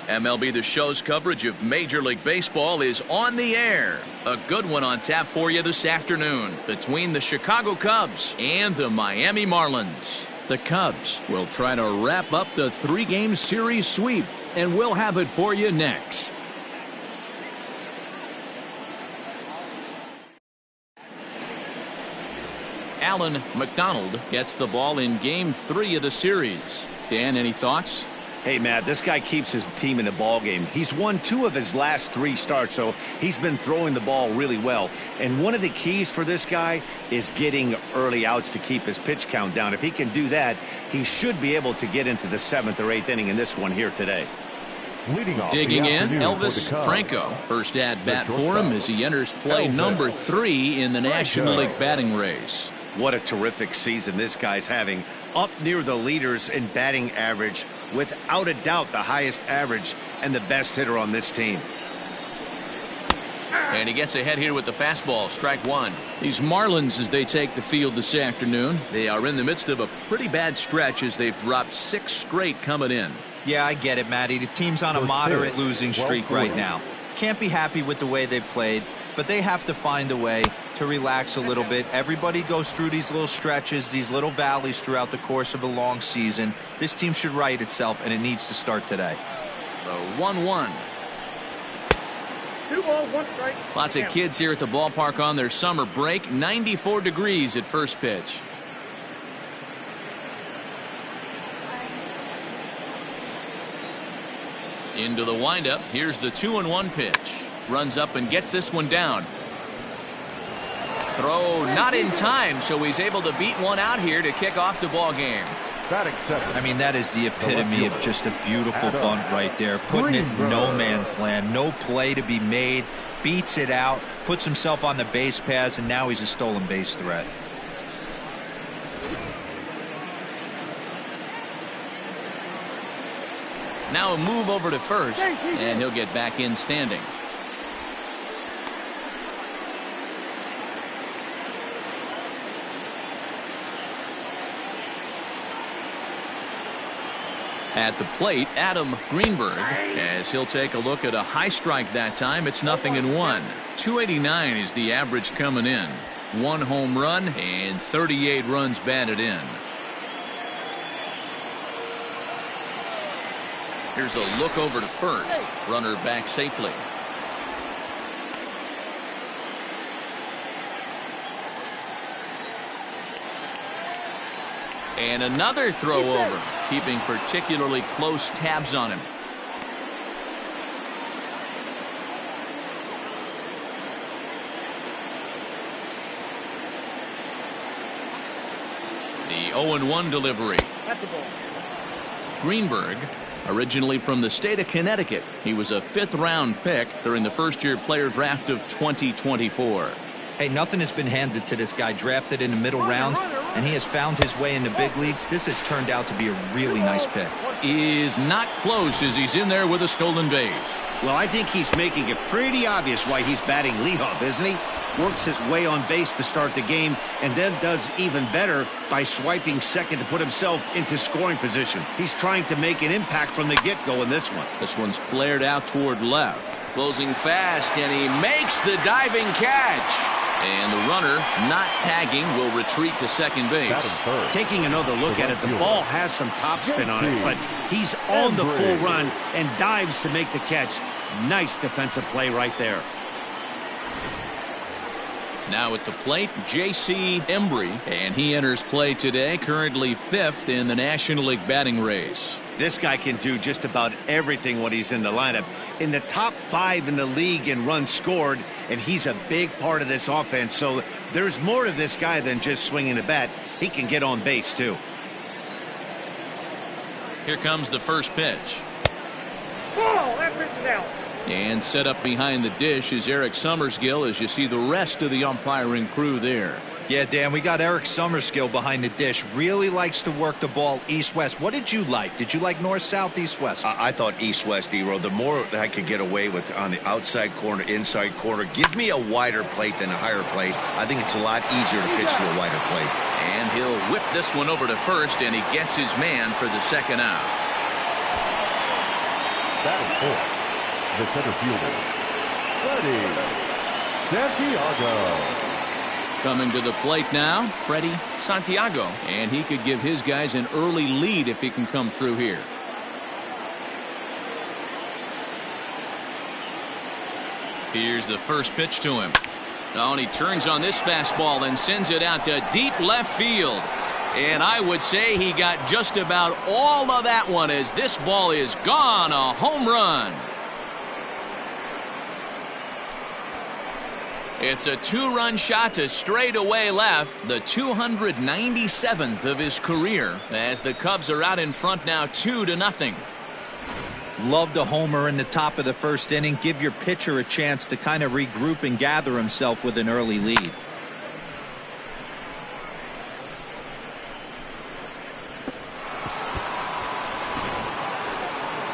MLB The Show's coverage of Major League Baseball is on the air. A good one on tap for you this afternoon between the Chicago Cubs and the Miami Marlins. The Cubs will try to wrap up the 3-game series sweep, and we'll have it for you next. Alan Mcdonald gets the ball in Game 3 of the series. Dan, any thoughts? Hey, Matt, this guy keeps his team in the ball game. He's won 2 of his last 3 starts, so he's been throwing the ball really well. And one of the keys for this guy is getting early outs to keep his pitch count down. If he can do that, he should be able to get into the 7th or 8th inning in this one here today. Digging in, Elvis Franco. First at-bat for him as he enters play number 3 in the National League batting race. What a terrific season this guy's having. Up near the leaders in batting average, without a doubt the highest average and the best hitter on this team. And he gets ahead here with the fastball, strike 1. These Marlins, as they take the field this afternoon, they are in the midst of a pretty bad stretch as they've dropped 6 straight coming in. Yeah, I get it, Matty. The team's on a moderate losing streak right now. Can't be happy with the way they played, but they have to find a way to relax a little bit. Everybody goes through these little stretches, these little valleys throughout the course of a long season. This team should right itself, and it needs to start today. The 1-1. 2 balls, 1 strike. Lots of kids here at the ballpark on their summer break. 94 degrees at first pitch. Into the windup. Here's the 2-1 pitch. Runs up and gets this one down. Throw not in time, so he's able to beat one out here to kick off the ball game. I mean, that is the epitome of just a beautiful bunt right there. Putting it in no man's land. No play to be made. Beats it out. Puts himself on the base paths, and now he's a stolen base threat. Now a move over to first, and he'll get back in standing. At the plate, Adam Greenberg, as he'll take a look at a high strike that time. It's 0-1. 289 is the average coming in. 1 home run and 38 runs batted in. Here's a look over to first. Runner back safely. And another throw over, keeping particularly close tabs on him. The 0-1 delivery. Greenberg, originally from the state of Connecticut. He was a 5th-round pick during the first-year player draft of 2024. Hey, nothing has been handed to this guy. Drafted in the middle rounds, and he has found his way in the big leagues. This has turned out to be a really nice pick. Is not close as he's in there with a stolen base. Well, I think he's making it pretty obvious why he's batting leadoff, isn't he? Works his way on base to start the game, and then does even better by swiping second to put himself into scoring position. He's trying to make an impact from the get-go in this one. This one's flared out toward left. Closing fast, and he makes the diving catch. And the runner, not tagging, will retreat to second base. Taking another look at it, the ball has some topspin on it, but he's on the full run and dives to make the catch. Nice defensive play right there. Now at the plate, J.C. Embry, and he enters play today, currently 5th in the National League batting race. This guy can do just about everything when he's in the lineup. In the top 5 in the league in runs scored, and he's a big part of this offense. So there's more to this guy than just swinging the bat. He can get on base, too. Here comes the first pitch. Ball, that pitch is out. And set up behind the dish is Eric Summerskill as you see the rest of the umpiring crew there. Yeah, Dan, we got Eric Summerskill behind the dish. Really likes to work the ball east-west. What did you like? Did you like north-south, east-west? I thought east-west, D-Row. The more that I could get away with on the outside corner, inside corner, give me a wider plate than a higher plate. I think it's a lot easier to pitch to a wider plate. And he'll whip this one over to first, and he gets his man for the second out. The center fielder, Freddie Santiago. Coming to the plate now, Freddie Santiago, and he could give his guys an early lead if he can come through here. Here's the first pitch to him. Oh, and he turns on this fastball and sends it out to deep left field. And I would say he got just about all of that one as this ball is gone. A home run. It's a two-run shot to straightaway left, the 297th of his career, as the Cubs are out in front now 2-0. Loved a homer in the top of the first inning. Give your pitcher a chance to kind of regroup and gather himself with an early lead.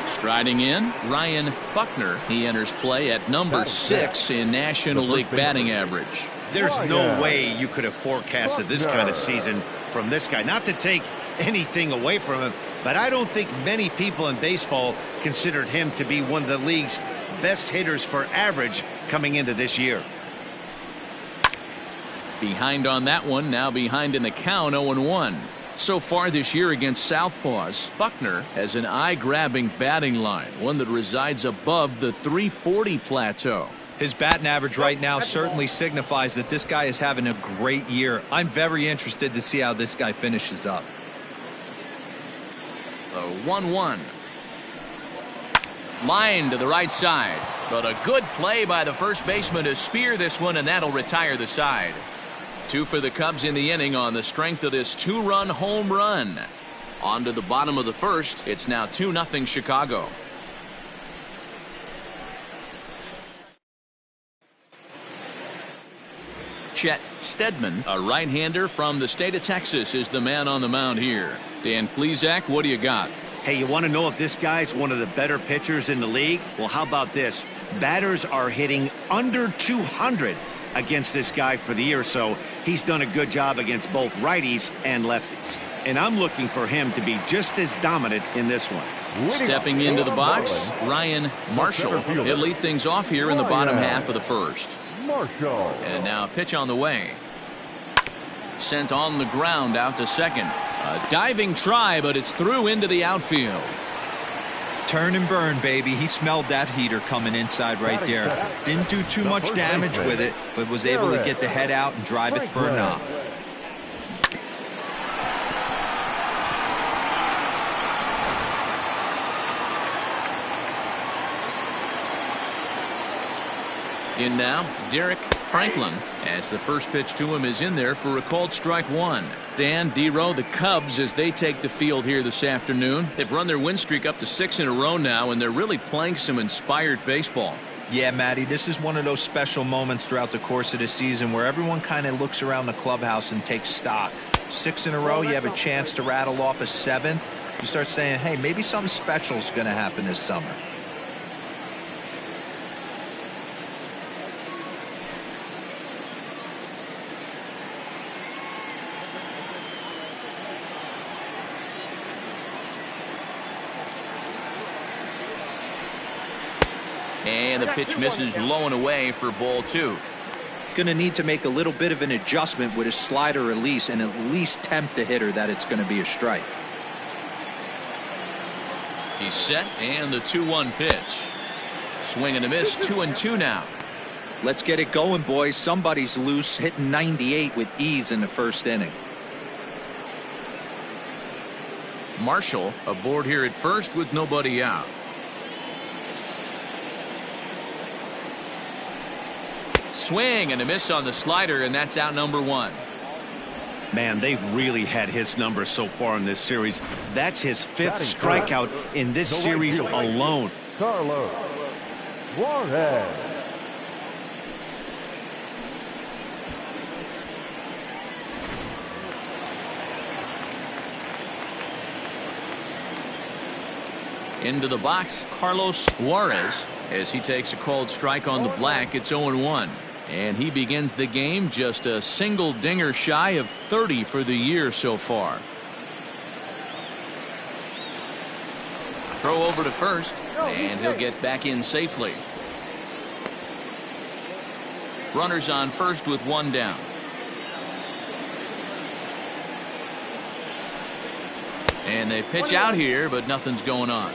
Striding in, Ryan Buckner. He enters play at number 6 in National League batting average. There's no way you could have forecasted this kind of season from this guy. Not to take anything away from him, but I don't think many people in baseball considered him to be one of the league's best hitters for average coming into this year. Behind on that one, now behind in the count, 0-1. So far this year against Southpaws, Buckner has an eye-grabbing batting line, one that resides above the 340 plateau. His batting average right now certainly signifies that this guy is having a great year. I'm very interested to see how this guy finishes up. The 1-1. Line to the right side, but a good play by the first baseman to spear this one, and that'll retire the side. 2 for the Cubs in the inning on the strength of this 2-run home run. On to the bottom of the first. It's now 2-0 Chicago. Chet Steadman, a right-hander from the state of Texas, is the man on the mound here. Dan Plesac, what do you got? Hey, you want to know if this guy's one of the better pitchers in the league? Well, how about this? Batters are hitting under 200 against this guy for the year, so he's done a good job against both righties and lefties. And I'm looking for him to be just as dominant in this one. Stepping into the box, Ryan Marshall. He'll lead things off here in the bottom half of the first. And now a pitch on the way. Sent on the ground out to second. A diving try, but it's through into the outfield. Turn and burn, baby. He smelled that heater coming inside right there. Didn't do too much damage with it, but was able to get the head out and drive it for a knock. In now, Derrick Franklin, as the first pitch to him is in there for a called strike 1. Dan, D-Row, the Cubs, as they take the field here this afternoon. They've run their win streak up to 6 in a row now, and they're really playing some inspired baseball. Yeah, Matty, this is one of those special moments throughout the course of the season where everyone kind of looks around the clubhouse and takes stock. 6 in a row, you have a chance to rattle off a 7th. You start saying, hey, maybe something special is going to happen this summer. And the pitch misses low and away for ball 2. Going to need to make a little bit of an adjustment with his slider release and at least tempt the hitter that it's going to be a strike. He's set, and the 2-1 pitch. Swing and a miss, 2-2 now. Let's get it going, boys. Somebody's loose, hitting 98 with ease in the first inning. Marshall aboard here at first with nobody out. Swing and a miss on the slider, and that's out number 1. Man, they've really had his number so far in this series. That's his 5th strikeout in this series alone. Carlos Juarez. Into the box, Carlos Juarez, as he takes a called strike on the black. It's 0-1. And he begins the game just a single dinger shy of 30 for the year so far. Throw over to first, and he'll get back in safely. Runners on first with one down. And they pitch out here, but nothing's going on.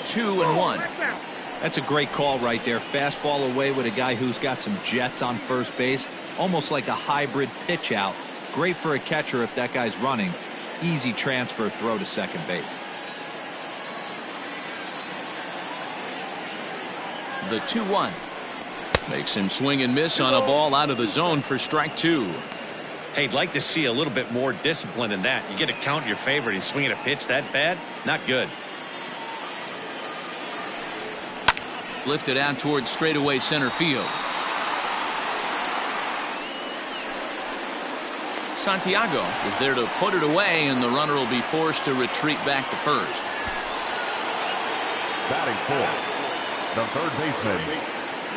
Two and one. That's a great call right there. Fastball away with a guy who's got some jets on first base. Almost like a hybrid pitch out. Great for a catcher if that guy's running. Easy transfer throw to second base. The 2-1. Makes him swing and miss on a ball out of the zone for strike two. Hey, I'd like to see a little bit more discipline in that. You get a count in your favor. He's swinging a pitch that bad. Not good. Lifted out towards straightaway center field. Santiago is there to put it away, and the runner will be forced to retreat back to first. Batting fourth, the third baseman,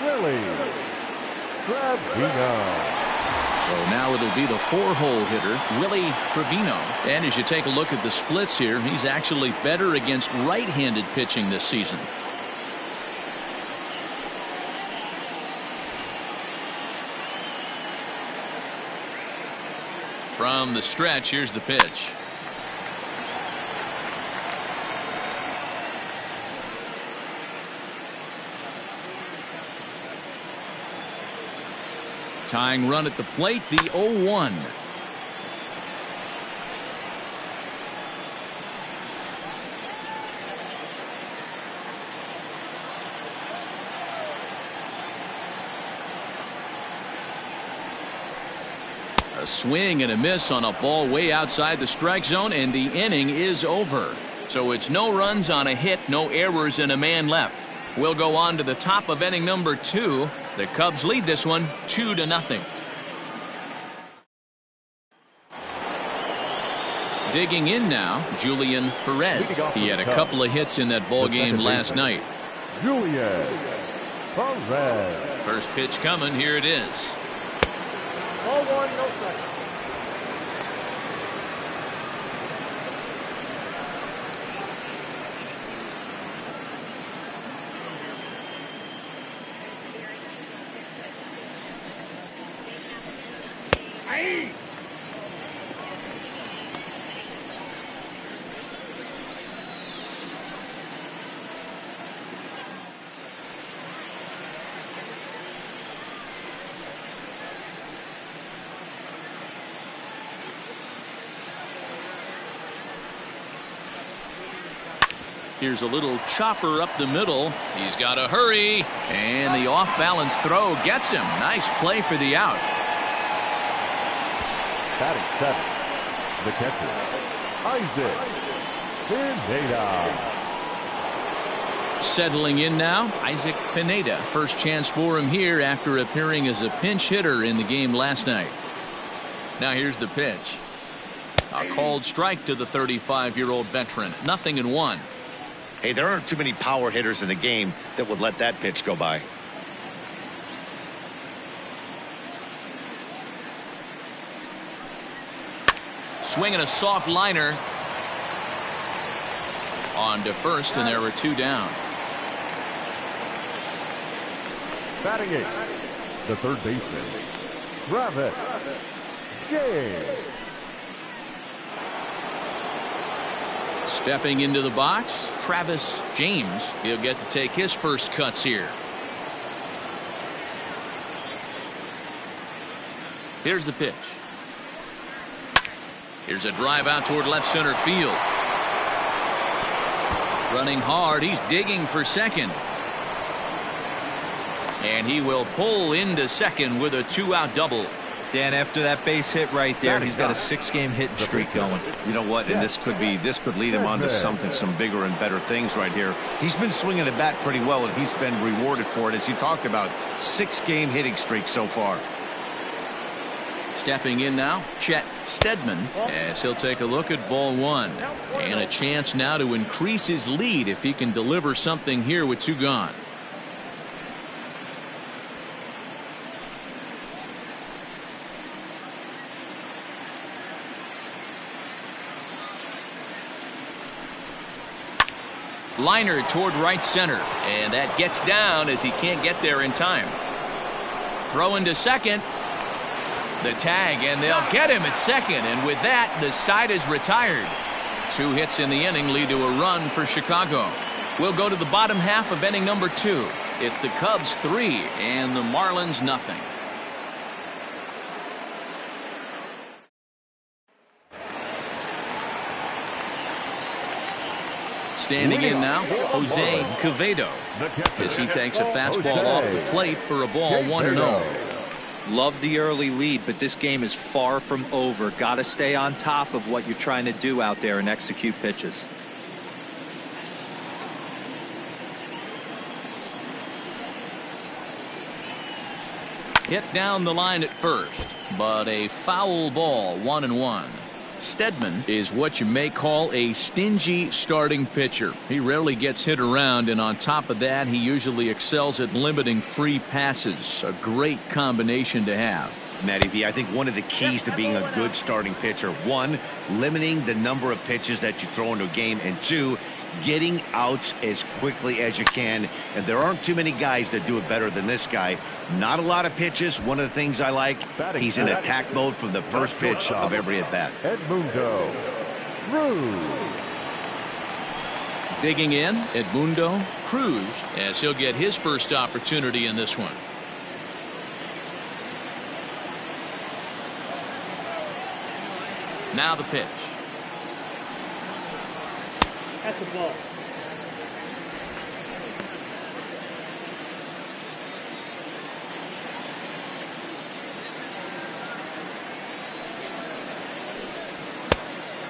Willie Trevino. So now it'll be the four-hole hitter, Willie Trevino. And as you take a look at the splits here, he's actually better against right-handed pitching this season. From the stretch, here's the pitch. Tying run at the plate, the 0-1. A swing and a miss on a ball way outside the strike zone, and the inning is over. So it's no runs on a hit, no errors, and a man left. We'll go on to the top of inning number 2. The Cubs lead this one 2-0. Digging in now, Julian Perez. He had a couple of hits in that ball game last night. Julian Perez. First pitch coming. Here it is. Ball one, no strike. Here's a little chopper up the middle. He's got to hurry, and the off-balance throw gets him. Nice play for the out. Batting seventh, the catcher, Isaac Pineda. Settling in now, Isaac Pineda. First chance for him here after appearing as a pinch hitter in the game last night. Now here's the pitch. A called strike to the 35-year-old veteran. 0-1. Hey, there aren't too many power hitters in the game that would let that pitch go by. Swinging a soft liner. On to first, and there were two down. Batting eighth, the third baseman, Travis James. Stepping into the box, Travis James. He'll get to take his first cuts here. Here's the pitch. Here's a drive out toward left center field. Running hard, he's digging for second. And he will pull into second with a 2-out double. Dan, after that base hit right there, he's got a 6-game hitting streak going. You know what? And this could lead him on to some bigger and better things right here. He's been swinging the bat pretty well, and he's been rewarded for it, as you talked about. 6-game hitting streak so far. Stepping in now, Chet Steadman, as he'll take a look at ball one. And a chance now to increase his lead if he can deliver something here with 2 gone. Liner toward right center, and that gets down as he can't get there in time. Throw into second. The tag, and they'll get him at second, and with that, the side is retired. 2 hits in the inning lead to a run for Chicago. We'll go to the bottom half of inning number 2. It's the Cubs 3 and the Marlins nothing. Standing in now, Jose Caveto, as he takes a fastball off the plate for a ball 1-0. Love the early lead, but this game is far from over. Got to stay on top of what you're trying to do out there and execute pitches. Hit down the line at first, but a foul ball, 1-1. Steadman is what you may call a stingy starting pitcher. He rarely gets hit around, and on top of that, he usually excels at limiting free passes. A great combination to have. MLBThe, I think one of the keys to being a good starting pitcher, 1, limiting the number of pitches that you throw into a game, and 2, getting outs as quickly as you can. And there aren't too many guys that do it better than this guy. Not a lot of pitches. One of the things I like, he's in attack mode from the first pitch of every at-bat. Edmundo Cruz. Digging in, Edmundo Cruz, as he'll get his first opportunity in this one. Now the pitch. That's the ball.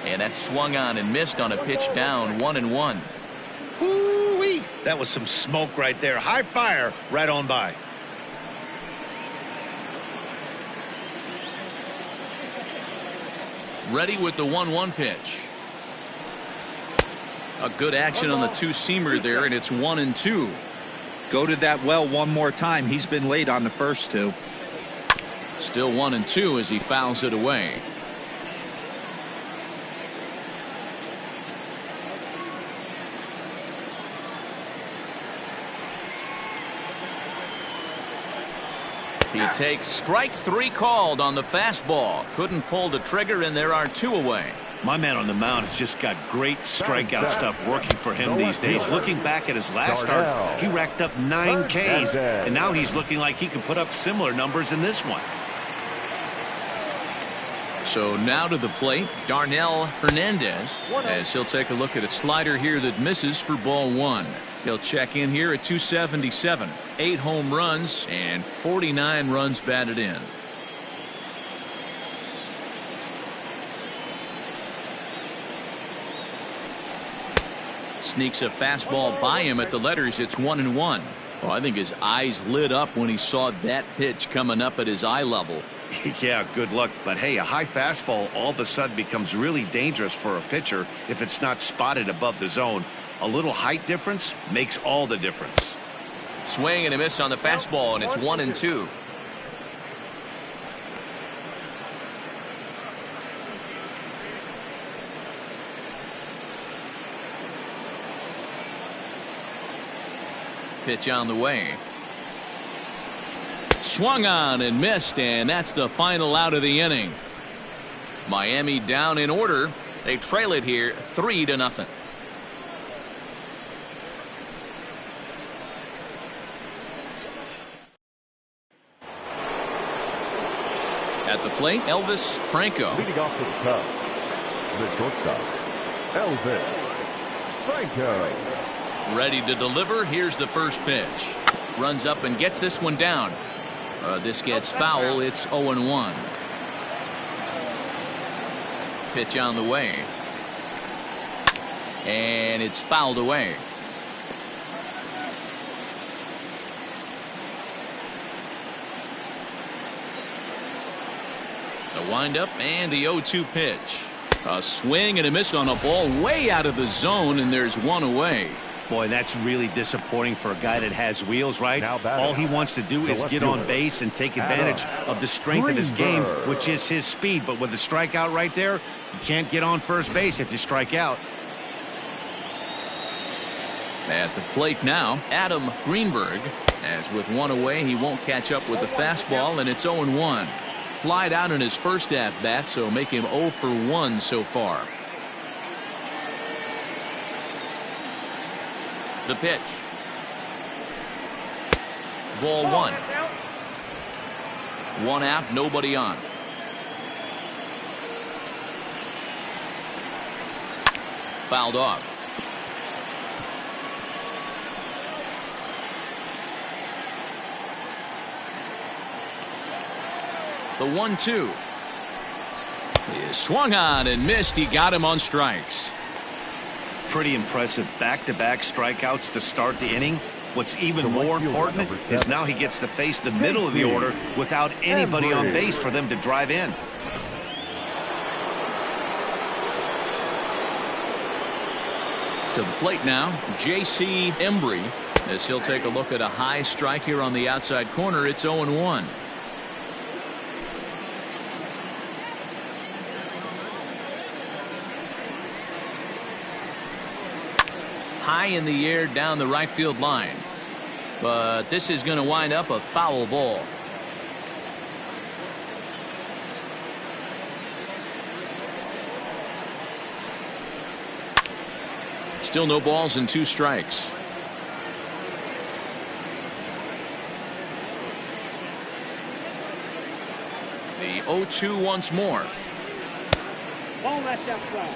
And that swung on and missed on a pitch down, 1-1. Hoo-wee! That was some smoke right there. High fire right on by. Ready with the 1-1 pitch. A good action on the 2-seamer there, and it's 1-2. Go to that well one more time. He's been late on the first 2. Still 1-2 as he fouls it away. He takes strike 3 called on the fastball. Couldn't pull the trigger, and there are 2 away. My man on the mound has just got great strikeout stuff working for him these days. Looking back at his last start, he racked up 9 Ks, and now he's looking like he can put up similar numbers in this one. So now to the plate, Darnell Hernandez, as he'll take a look at a slider here that misses for ball 1. He'll check in here at 277. 8 home runs and 49 runs batted in. Sneaks a fastball by him at the letters. It's 1-1. Oh, I think his eyes lit up when he saw that pitch coming up at his eye level. Yeah, good luck. But hey, a high fastball all of a sudden becomes really dangerous for a pitcher if it's not spotted above the zone. A little height difference makes all the difference. Swing and a miss on the fastball, and it's 1-2. Pitch on the way. Swung on and missed, and that's the final out of the inning. Miami down in order. They trail it here 3-0. At the plate, Elvis Franco. Leading off for the Cubs, the shortstop, Elvis Franco. Ready to deliver. Here's the first pitch. Runs up and gets this one down. This gets foul. It's 0-1. Pitch on the way. And it's fouled away. The windup and the 0-2 pitch. A swing and a miss on a ball way out of the zone, and there's one away. Boy, that's really disappointing for a guy that has wheels, right? All he wants to do is get on base and take advantage of the strength of his game, which is his speed. But with the strikeout right there, you can't get on first base if you strike out. At the plate now, Adam Greenberg. As with one away, he won't catch up with the fastball, and it's 0-1. Flied out in his first at-bat, so make him 0 for 1 so far. The pitch. Ball 1. 1 out, nobody on. Fouled off. The 1-2 is swung on and missed. He got him on strikes. Pretty impressive back-to-back strikeouts to start the inning. What's even more important is now he gets to face the middle of the order without anybody on base for them to drive in. To the plate now, J.C. Embry, as he'll take a look at a high strike here on the outside corner. It's 0-1. High in the air down the right field line, but this is going to wind up a foul ball. Still no balls and 2 strikes. The 0-2 once more. Ball left outside.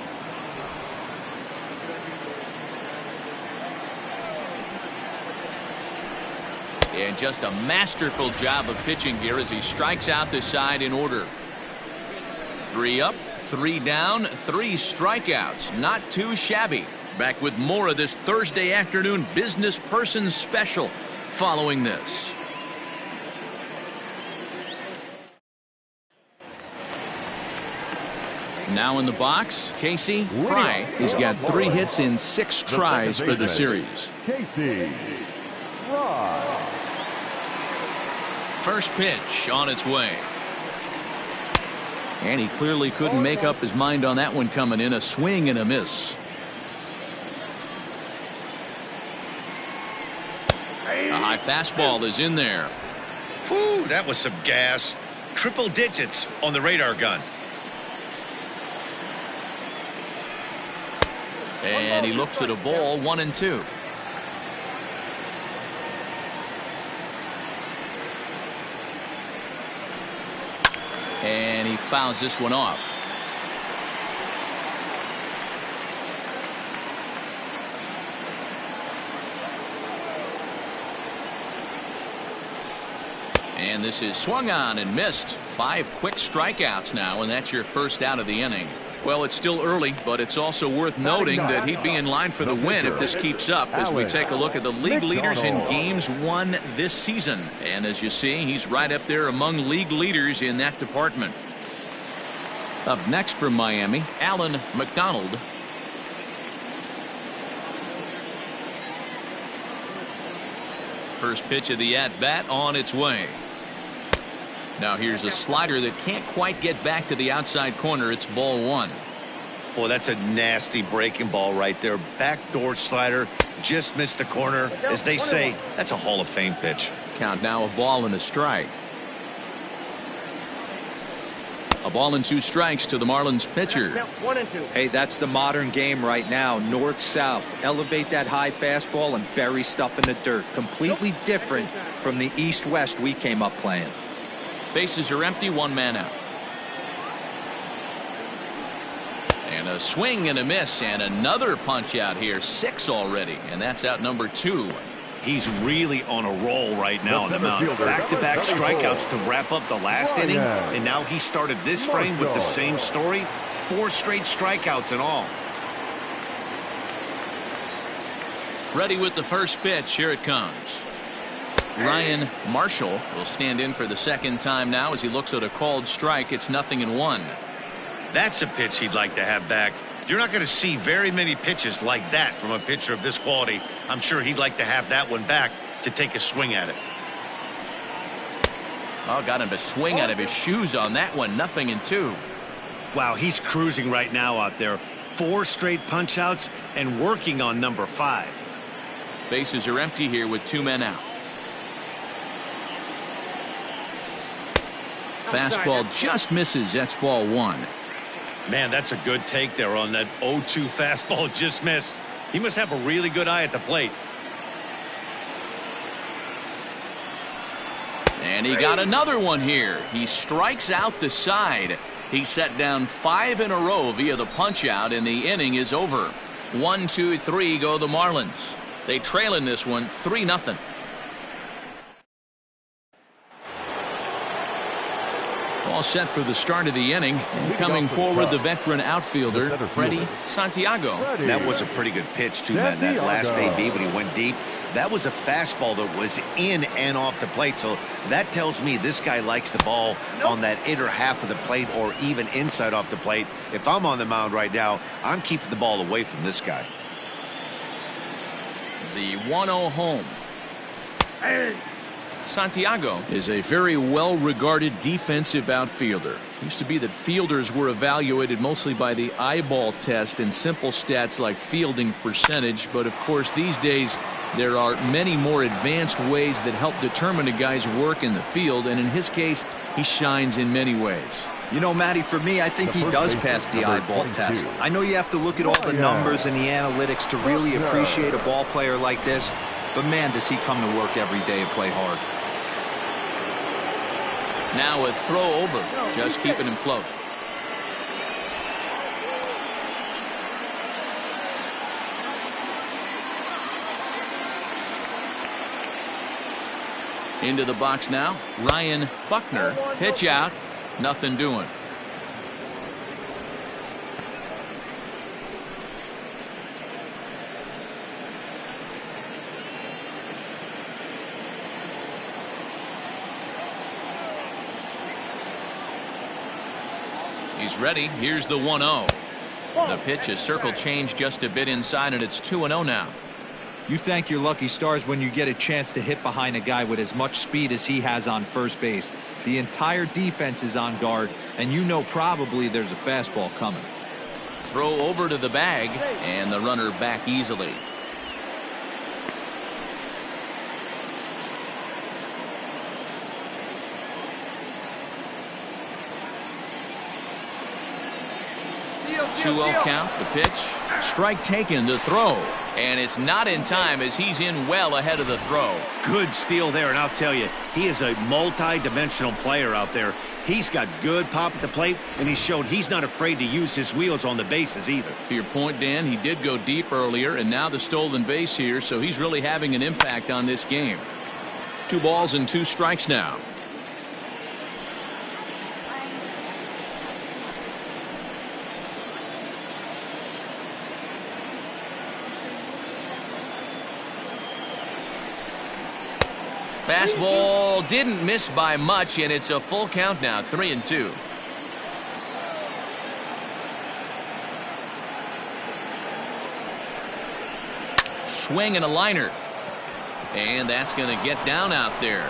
And just a masterful job of pitching here as he strikes out this side in order. 3 up, 3 down, 3 strikeouts. Not too shabby. Back with more of this Thursday afternoon business person special following this. Now in the box, Casey Fry. He's got 3 hits in 6 tries for the series. Casey Fry. First pitch on its way. And he clearly couldn't make up his mind on that one coming in. A swing and a miss. A high fastball is in there. Whew, that was some gas. Triple digits on the radar gun. And he looks at a ball, 1-2. And he fouls this one off. And this is swung on and missed. 5 quick strikeouts now, and that's your first out of the inning. Well, it's still early, but it's also worth noting that he'd be in line for the win if this keeps up as we take a look at the league leaders in games won this season. And as you see, he's right up there among league leaders in that department. Up next from Miami, Alan McDonald. First pitch of the at-bat on its way. Now here's a slider that can't quite get back to the outside corner. It's ball 1. Boy, that's a nasty breaking ball right there. Backdoor slider, just missed the corner. As they say, that's a Hall of Fame pitch. Count now, a ball and a strike. A ball and 2 strikes to the Marlins pitcher. 1-2. Hey, that's the modern game right now. North-south. Elevate that high fastball and bury stuff in the dirt. Completely different from the east-west we came up playing. Bases are empty, 1 man out. And a swing and a miss, and another punch out here. 6 already, and that's out number 2. He's really on a roll right now on the mound. Back-to-back strikeouts to wrap up the last inning, and now he started this frame with the same story. 4 straight strikeouts in all. Ready with the first pitch. Here it comes. Ryan Marshall will stand in for the second time now as he looks at a called strike. It's 0-1. That's a pitch he'd like to have back. You're not going to see very many pitches like that from a pitcher of this quality. I'm sure he'd like to have that one back to take a swing at it. Oh, got him to swing out of his shoes on that one. 0-2. Wow, he's cruising right now out there. 4 straight punch outs and working on number 5. Bases are empty here with 2 men out. Fastball just misses. That's ball 1. Man, that's a good take there on that 0-2 fastball just missed. He must have a really good eye at the plate. And he got another one here. He strikes out the side. He set down 5 in a row via the punch out, and the inning is over. 1, 2, 3 go the Marlins. They trail in this one 3-0. All set for the start of the inning. And coming forward, the veteran outfielder, Freddie Santiago. That was a pretty good pitch, too, man. That last AB when he went deep, that was a fastball that was in and off the plate. So that tells me this guy likes the ball on that inner half of the plate or even inside off the plate. If I'm on the mound right now, I'm keeping the ball away from this guy. The 1-0 home. Santiago is a very well-regarded defensive outfielder. It used to be that fielders were evaluated mostly by the eyeball test and simple stats like fielding percentage, but of course these days there are many more advanced ways that help determine a guy's work in the field, and in his case he shines in many ways. You know, Matty, for me, I think he does pass the eyeball test. I know you have to look at all the numbers and the analytics to really appreciate a ball player like this, but man, does he come to work every day and play hard. Now a throw over, just keeping him close. Into the box now, Ryan Buckner. Pitch out, nothing doing. He's ready. Here's the 1-0. The pitch is circle change just a bit inside, and it's 2-0 now. You thank your lucky stars when you get a chance to hit behind a guy with as much speed as he has on first base. The entire defense is on guard, and you know probably there's a fastball coming. Throw over to the bag, and the runner back easily. Count, the pitch, strike taken, the throw, and it's not in time as he's in well ahead of the throw. Good steal there, and I'll tell you, he is a multi-dimensional player out there. He's got good pop at the plate, and he showed he's not afraid to use his wheels on the bases either. To your point, Dan, he did go deep earlier, and now the stolen base here, so he's really having an impact on this game. 2 balls and 2 strikes now. Fastball didn't miss by much, and it's a full count now, 3-2. Swing and a liner, and that's going to get down out there.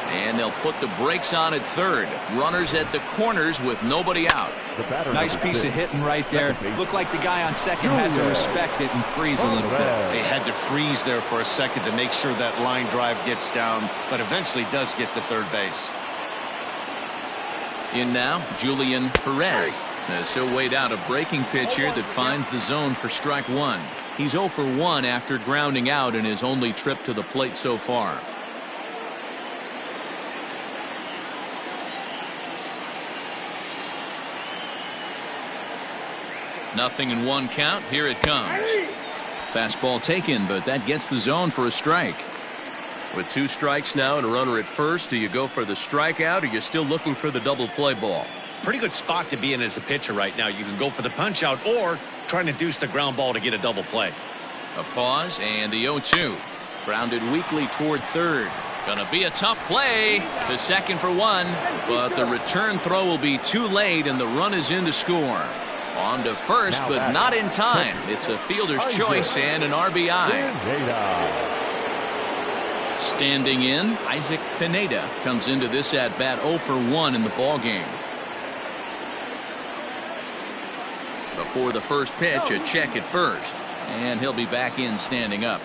And they'll put the brakes on at third. Runners at the corners with nobody out. Nice piece of hitting right there. Looked like the guy on second had to respect it and freeze a little bit. They had to freeze there for a second to make sure that line drive gets down, but eventually does get to third base. In now, Julian Perez. As he'll wait out a breaking pitch here that finds the zone for strike 1. He's 0 for 1 after grounding out in his only trip to the plate so far. Nothing in 1 count. Here it comes. Fastball taken, but that gets the zone for a strike. With 2 strikes now and a runner at first, do you go for the strikeout or you're still looking for the double play ball? Pretty good spot to be in as a pitcher right now. You can go for the punch out or trying to deuce the ground ball to get a double play. A pause and the 0-2. Grounded weakly toward third. Gonna be a tough play to second for one, but the return throw will be too late and the run is in to score. On to first, but not in time. It's a fielder's choice and an RBI. Standing in, Isaac Pineda comes into this at bat 0 for 1 in the ball game. Before the first pitch, a check at first, and he'll be back in standing up.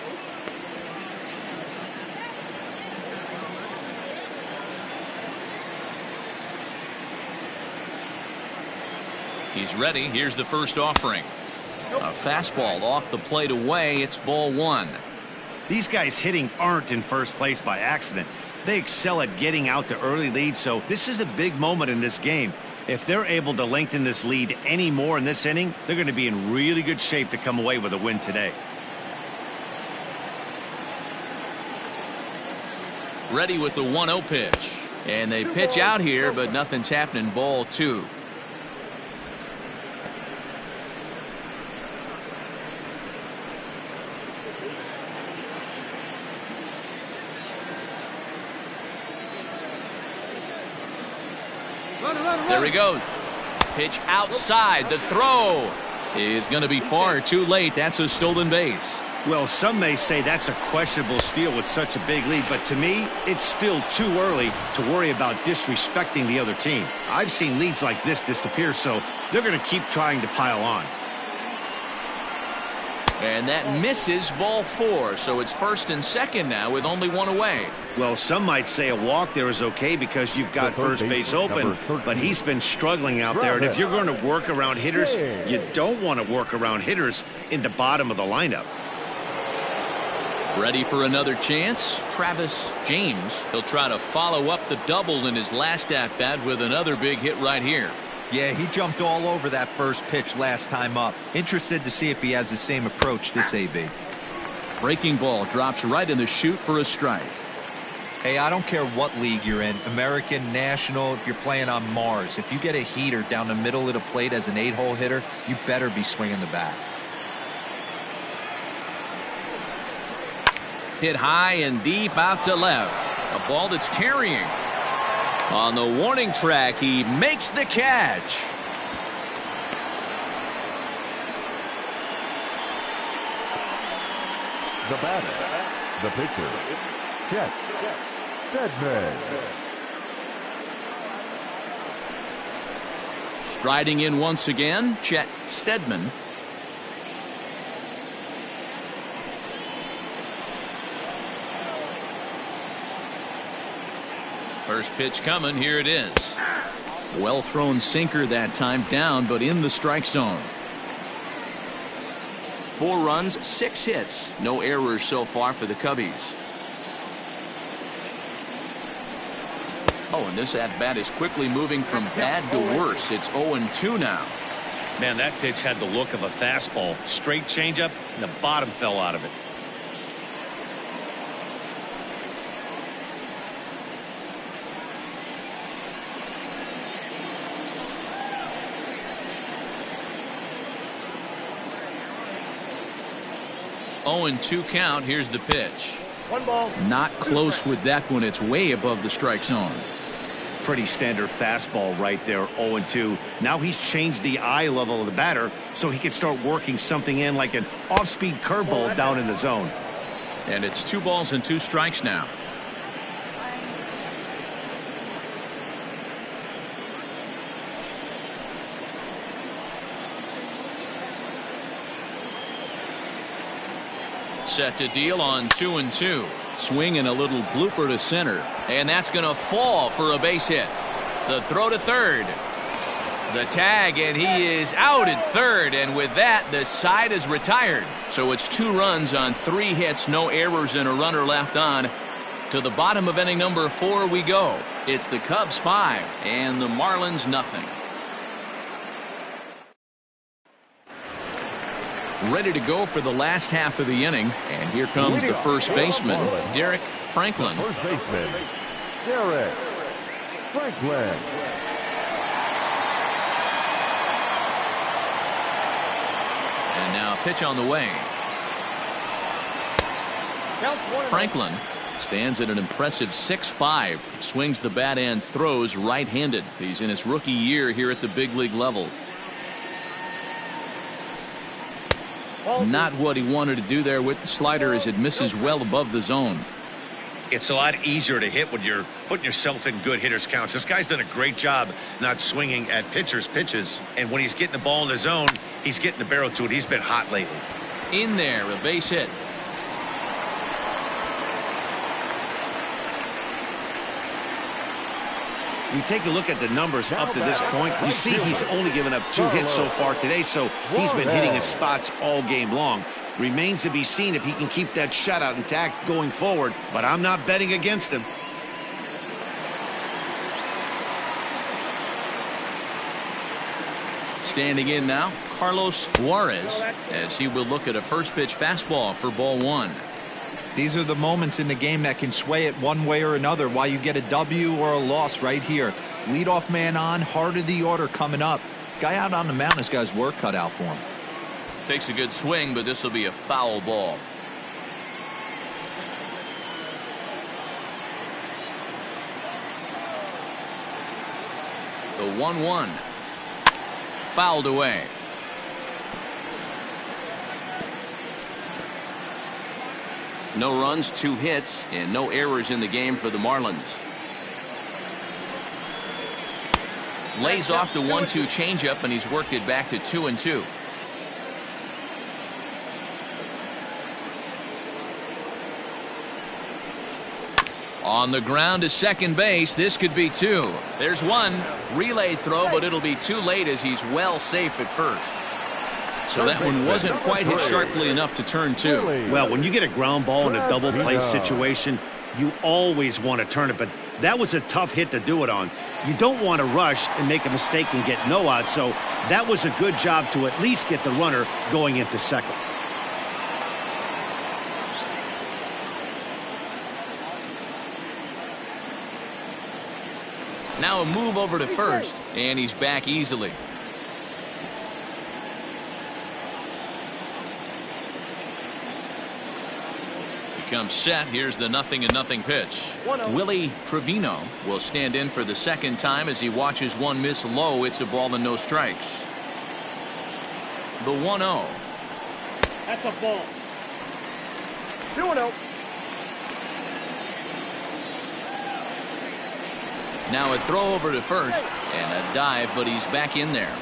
He's ready. Here's the first offering. A fastball off the plate away. It's ball one. These guys hitting aren't in first place by accident. They excel at getting out to early leads, so this is a big moment in this game. If they're able to lengthen this lead any more in this inning, they're going to be in really good shape to come away with a win today. Ready with the 1-0 pitch. And they pitch out here, but nothing's happening. Ball two. There he goes. Pitch outside. The throw is going to be far too late. That's a stolen base. Well, some may say that's a questionable steal with such a big lead, but to me, it's still too early to worry about disrespecting the other team. I've seen leads like this disappear, so they're going to keep trying to pile on. And that misses ball four, so it's first and second now with only one away. Well, some might say a walk there is okay because you've got first base open, but he's been struggling out there, and if you're going to work around hitters, you don't want to work around hitters in the bottom of the lineup. Ready for another chance? Travis James. He'll try to follow up the double in his last at-bat with another big hit right here. Yeah, he jumped all over that first pitch last time up. Interested to see if he has the same approach this AB. Breaking ball drops right in the chute for a strike. Hey, I don't care what league you're in, American, National, if you're playing on Mars. If you get a heater down the middle of the plate as an 8-hole hitter, you better be swinging the bat. Hit high and deep out to left. A ball that's carrying. On the warning track, he makes the catch. The batter, the pitcher, Chet Steadman. Striding in once again, Chet Steadman. First pitch coming. Here it is. Well thrown sinker that time, down but in the strike zone. 4 runs, 6 hits, no errors so far for the Cubbies. Oh, and this at bat is quickly moving from bad to worse. It's 0-2 now. Man, that pitch had the look of a fastball. Straight changeup, and the bottom fell out of it. And 2 count. Here's the pitch. 1 ball. Not close with that one. It's way above the strike zone. Pretty standard fastball right there. 0-2. Now he's changed the eye level of the batter so he can start working something in like an off-speed curveball down in the zone. And it's 2 balls and 2 strikes now. Set to deal on 2-2. Swing and a little blooper to center. And that's going to fall for a base hit. The throw to third. The tag, and he is out at third. And with that, the side is retired. So it's 2 runs on 3 hits, no errors, and a runner left on. To the bottom of inning number 4 we go. It's the Cubs 5 and the Marlins nothing. Ready to go for the last half of the inning, and here comes the first baseman, Derrick Franklin. First baseman, Derrick Franklin. And now pitch on the way. Franklin stands at an impressive 6'5", swings the bat and throws right-handed. He's in his rookie year here at the big league level. Not what he wanted to do there with the slider, as it misses well above the zone. It's a lot easier to hit when you're putting yourself in good hitters counts. This guy's done a great job not swinging at pitchers' pitches, and when he's getting the ball in the zone, he's getting the barrel to it. He's been hot lately. In there, a base hit. You take a look at the numbers up to this point, you see he's only given up 2 hits so far today, so he's been hitting his spots all game long. Remains to be seen if he can keep that shutout intact going forward, but I'm not betting against him. Standing in now, Carlos Juarez, as he will look at a first pitch fastball for ball 1. These are the moments in the game that can sway it one way or another, why you get a W or a loss right here. Leadoff man on, heart of the order coming up. Guy out on the mound has got his work cut out for him. Takes a good swing, but this will be a foul ball. The 1-1. Fouled away. No runs, 2 hits, and no errors in the game for the Marlins. Lays off the 1-2 changeup, and he's worked it back to 2-2. On the ground to second base. This could be 2. There's 1. Relay throw, but it'll be too late as he's well safe at first. So that one wasn't quite hit sharply enough to turn 2. Well, when you get a ground ball in a double play situation, you always want to turn it, but that was a tough hit to do it on. You don't want to rush and make a mistake and get no out, so that was a good job to at least get the runner going into second. Now a move over to first, and he's back easily. Comes set. Here's the 0-0 pitch. Willie Trevino will stand in for the second time as he watches one miss low. It's a ball and no strikes. The 1-0. That's a ball. 2-0. Now a throw over to first and a dive, but he's back in there.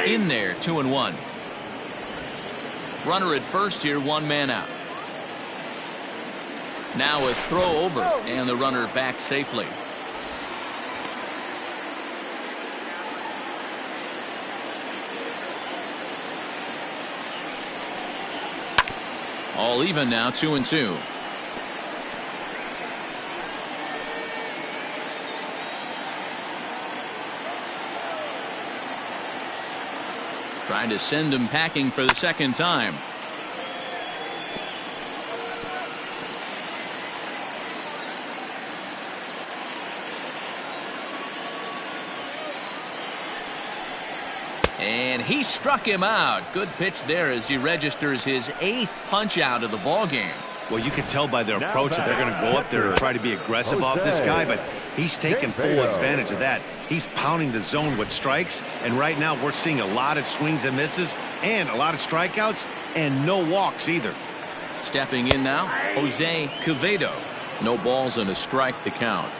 In there, 2-1. Runner at first here, 1 man out. Now a throw over, and the runner back safely. All even now, 2-2. Trying to send him packing for the second time. And he struck him out. Good pitch there as he registers his 8th punch out of the ball game. Well, you can tell by their approach that they're going to go up there and try to be aggressive off this guy, but he's taking full advantage of that. He's pounding the zone with strikes, and right now we're seeing a lot of swings and misses and a lot of strikeouts and no walks either. Stepping in now, Jose Caveto. No balls and a strike to count.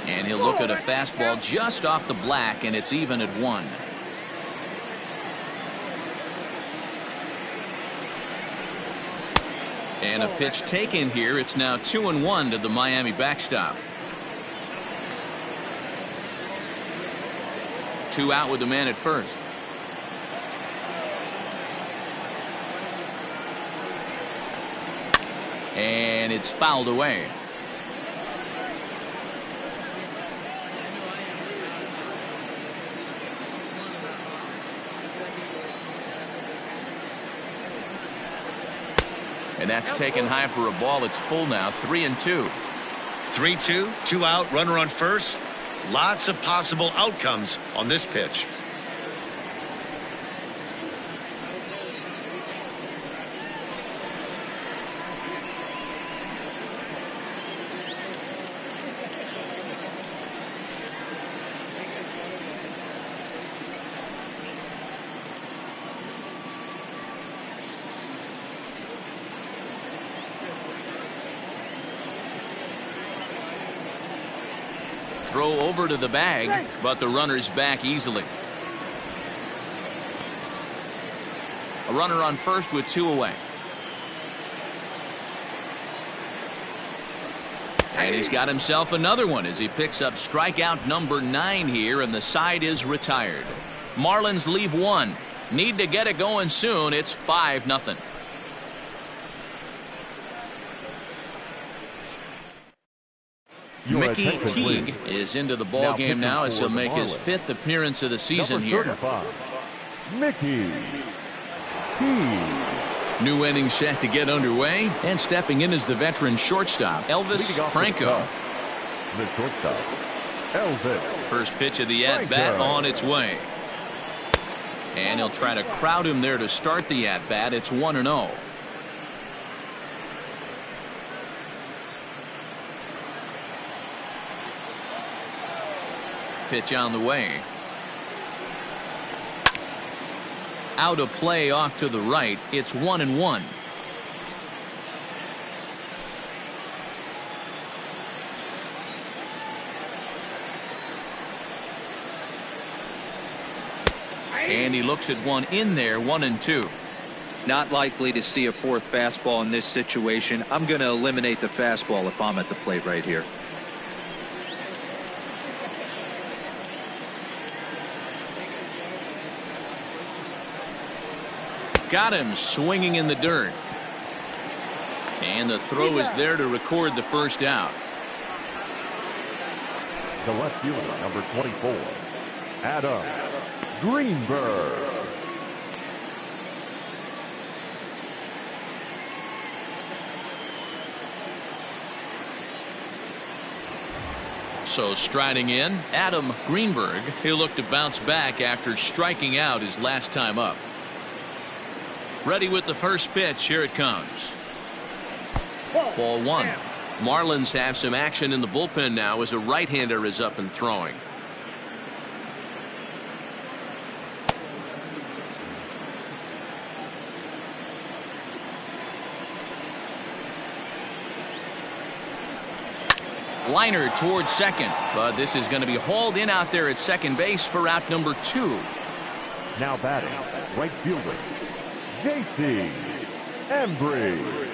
And he'll look at a fastball just off the black, and it's even at 1. And a pitch taken here. It's now 2-1 to the Miami backstop. 2 out with the man at first. And it's fouled away. And that's taken high for a ball. It's full now, 3-2. 3-2, 2 out, runner on first. Lots of possible outcomes on this pitch. Throw over to the bag, but the runner's back easily. A runner on first with 2 away. And he's got himself another one as he picks up strikeout number 9 here, and the side is retired. Marlins leave 1. Need to get it going soon. It's 5-0. McDonald is into the ball game now as he'll make his 5th appearance of the season here. Mickey T. New inning set to get underway, and stepping in is the veteran shortstop, Elvis Franco. The shortstop, Elvis. First pitch of the at-bat on its way. And he'll try to crowd him there to start the at-bat. It's 1-0. Pitch on the way. Out of play off to the right. It's 1-1. And he looks at one in there, 1-2. Not likely to see a 4th fastball in this situation. I'm going to eliminate the fastball if I'm at the plate right here. Got him swinging in the dirt. And the throw is there to record the first out. The left fielder, number 24, Adam Greenberg. So striding in, Adam Greenberg. He'll look to bounce back after striking out his last time up. Ready with the first pitch. Here it comes. Ball 1. Marlins have some action in the bullpen now as a right-hander is up and throwing. Liner towards second, but this is going to be hauled in out there at second base for out number 2. Now batting, right fielder, J.C. Embry.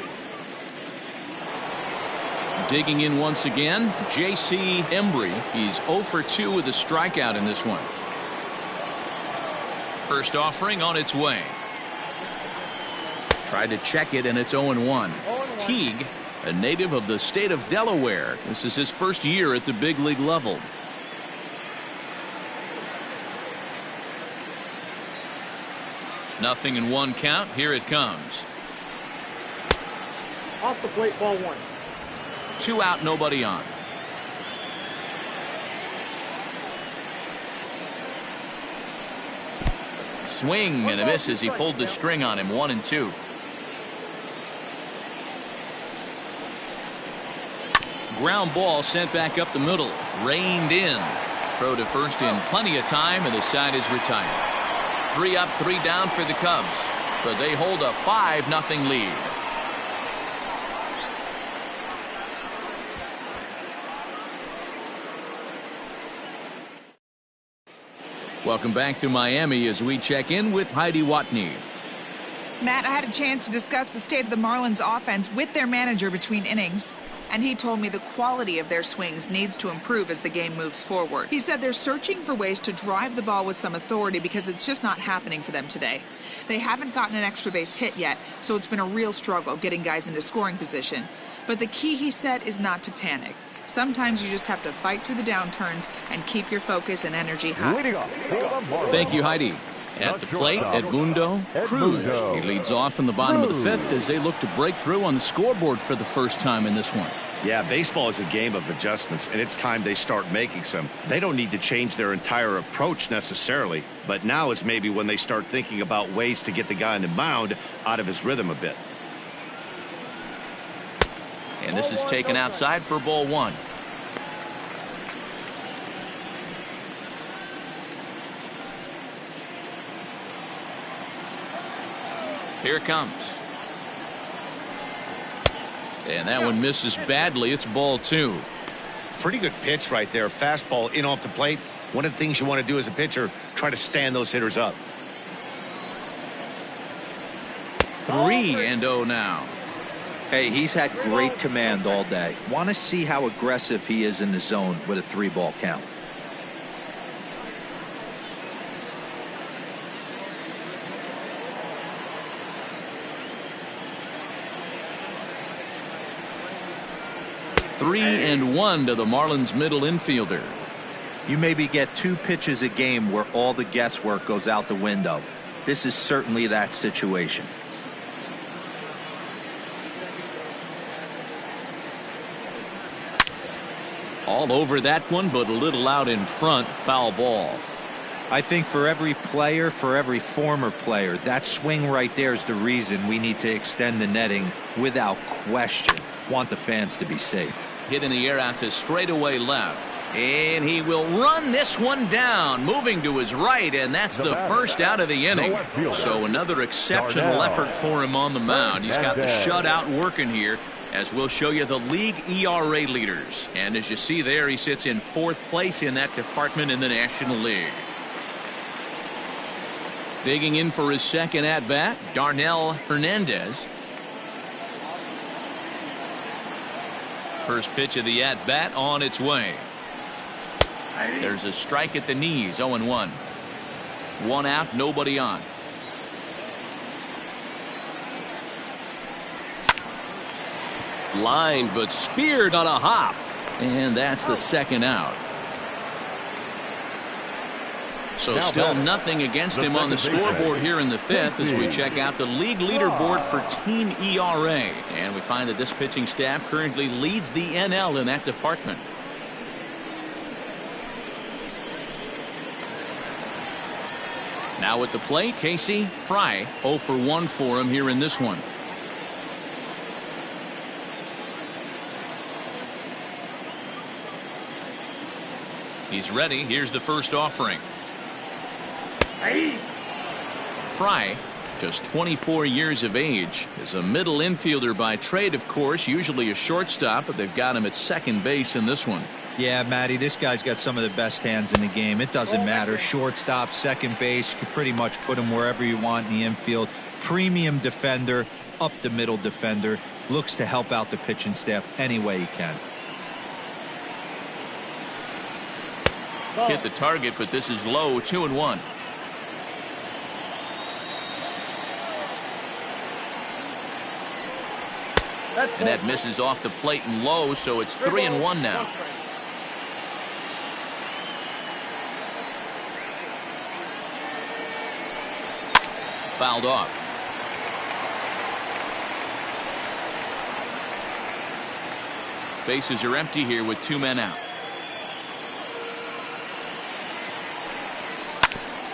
Digging in once again, J.C. Embry. He's 0 for 2 with a strikeout in this one. First offering on its way. Tried to check it, and it's 0-1. Teague, a native of the state of Delaware. This is his first year at the big league level. Nothing in 1 count. Here it comes. Off the plate, ball 1. 2 out, nobody on. Swing and a miss as he pulled the string on him. 1-2. Ground ball sent back up the middle. Reined in. Throw to first in plenty of time, and the side is retired. 3 up, 3 down for the Cubs, but they hold a 5-0 lead. Welcome back to Miami as we check in with Heidi Watney. Matt, I had a chance to discuss the state of the Marlins offense with their manager between innings, and he told me the quality of their swings needs to improve as the game moves forward. He said they're searching for ways to drive the ball with some authority because it's just not happening for them today. They haven't gotten an extra base hit yet, so it's been a real struggle getting guys into scoring position. But the key, he said, is not to panic. Sometimes you just have to fight through the downturns and keep your focus and energy high. Thank you, Heidi. At the plate, Edmundo Cruz. He leads off in the bottom of the fifth as they look to break through on the scoreboard for the first time in this one. Yeah, baseball is a game of adjustments, and it's time they start making some. They don't need to change their entire approach necessarily, but now is maybe when they start thinking about ways to get the guy on the mound out of his rhythm a bit. And this is taken outside for ball one. Here it comes. And that one misses badly. It's ball two. Pretty good pitch right there. Fastball in off the plate. One of the things you want to do as a pitcher, try to stand those hitters up. 3-0 now. Hey, he's had great command all day. Want to see how aggressive he is in the zone with a 3-ball count. Three and one to the Marlins middle infielder. You maybe get 2 pitches a game where all the guesswork goes out the window. This is certainly that situation. All over that one, but a little out in front. Foul ball. I think for every player, for every former player, that swing right there is the reason we need to extend the netting without question. Want the fans to be safe. Hit in the air out to straightaway left. And he will run this one down, moving to his right, and that's the first out of the inning. So another exceptional effort for him on the mound. He's got the shutout working here, as we'll show you the league ERA leaders. And as you see there, he sits in 4th place in that department in the National League. Digging in for his second at-bat, Darnell Hernandez. First pitch of the at-bat on its way. There's a strike at the knees, 0-1. 1 out, nobody on. Line, but speared on a hop. And that's the second out. So still nothing against him on the scoreboard here in the 5th as we check out the league leaderboard for team ERA. And we find that this pitching staff currently leads the NL in that department. Now at the plate, Casey Fry, 0 for 1 for him here in this one. He's ready. Here's the first offering. Fry, just 24 years of age, is a middle infielder by trade, of course, usually a shortstop, but they've got him at second base in this one. Yeah, Matty, this guy's got some of the best hands in the game. It doesn't matter. Shortstop, second base, you can pretty much put him wherever you want in the infield. Premium defender, up the middle defender, looks to help out the pitching staff any way he can. Hit the target, but this is low, 2-1. And that misses off the plate and low, so it's 3-1 now. Fouled off. Bases are empty here with 2 men out.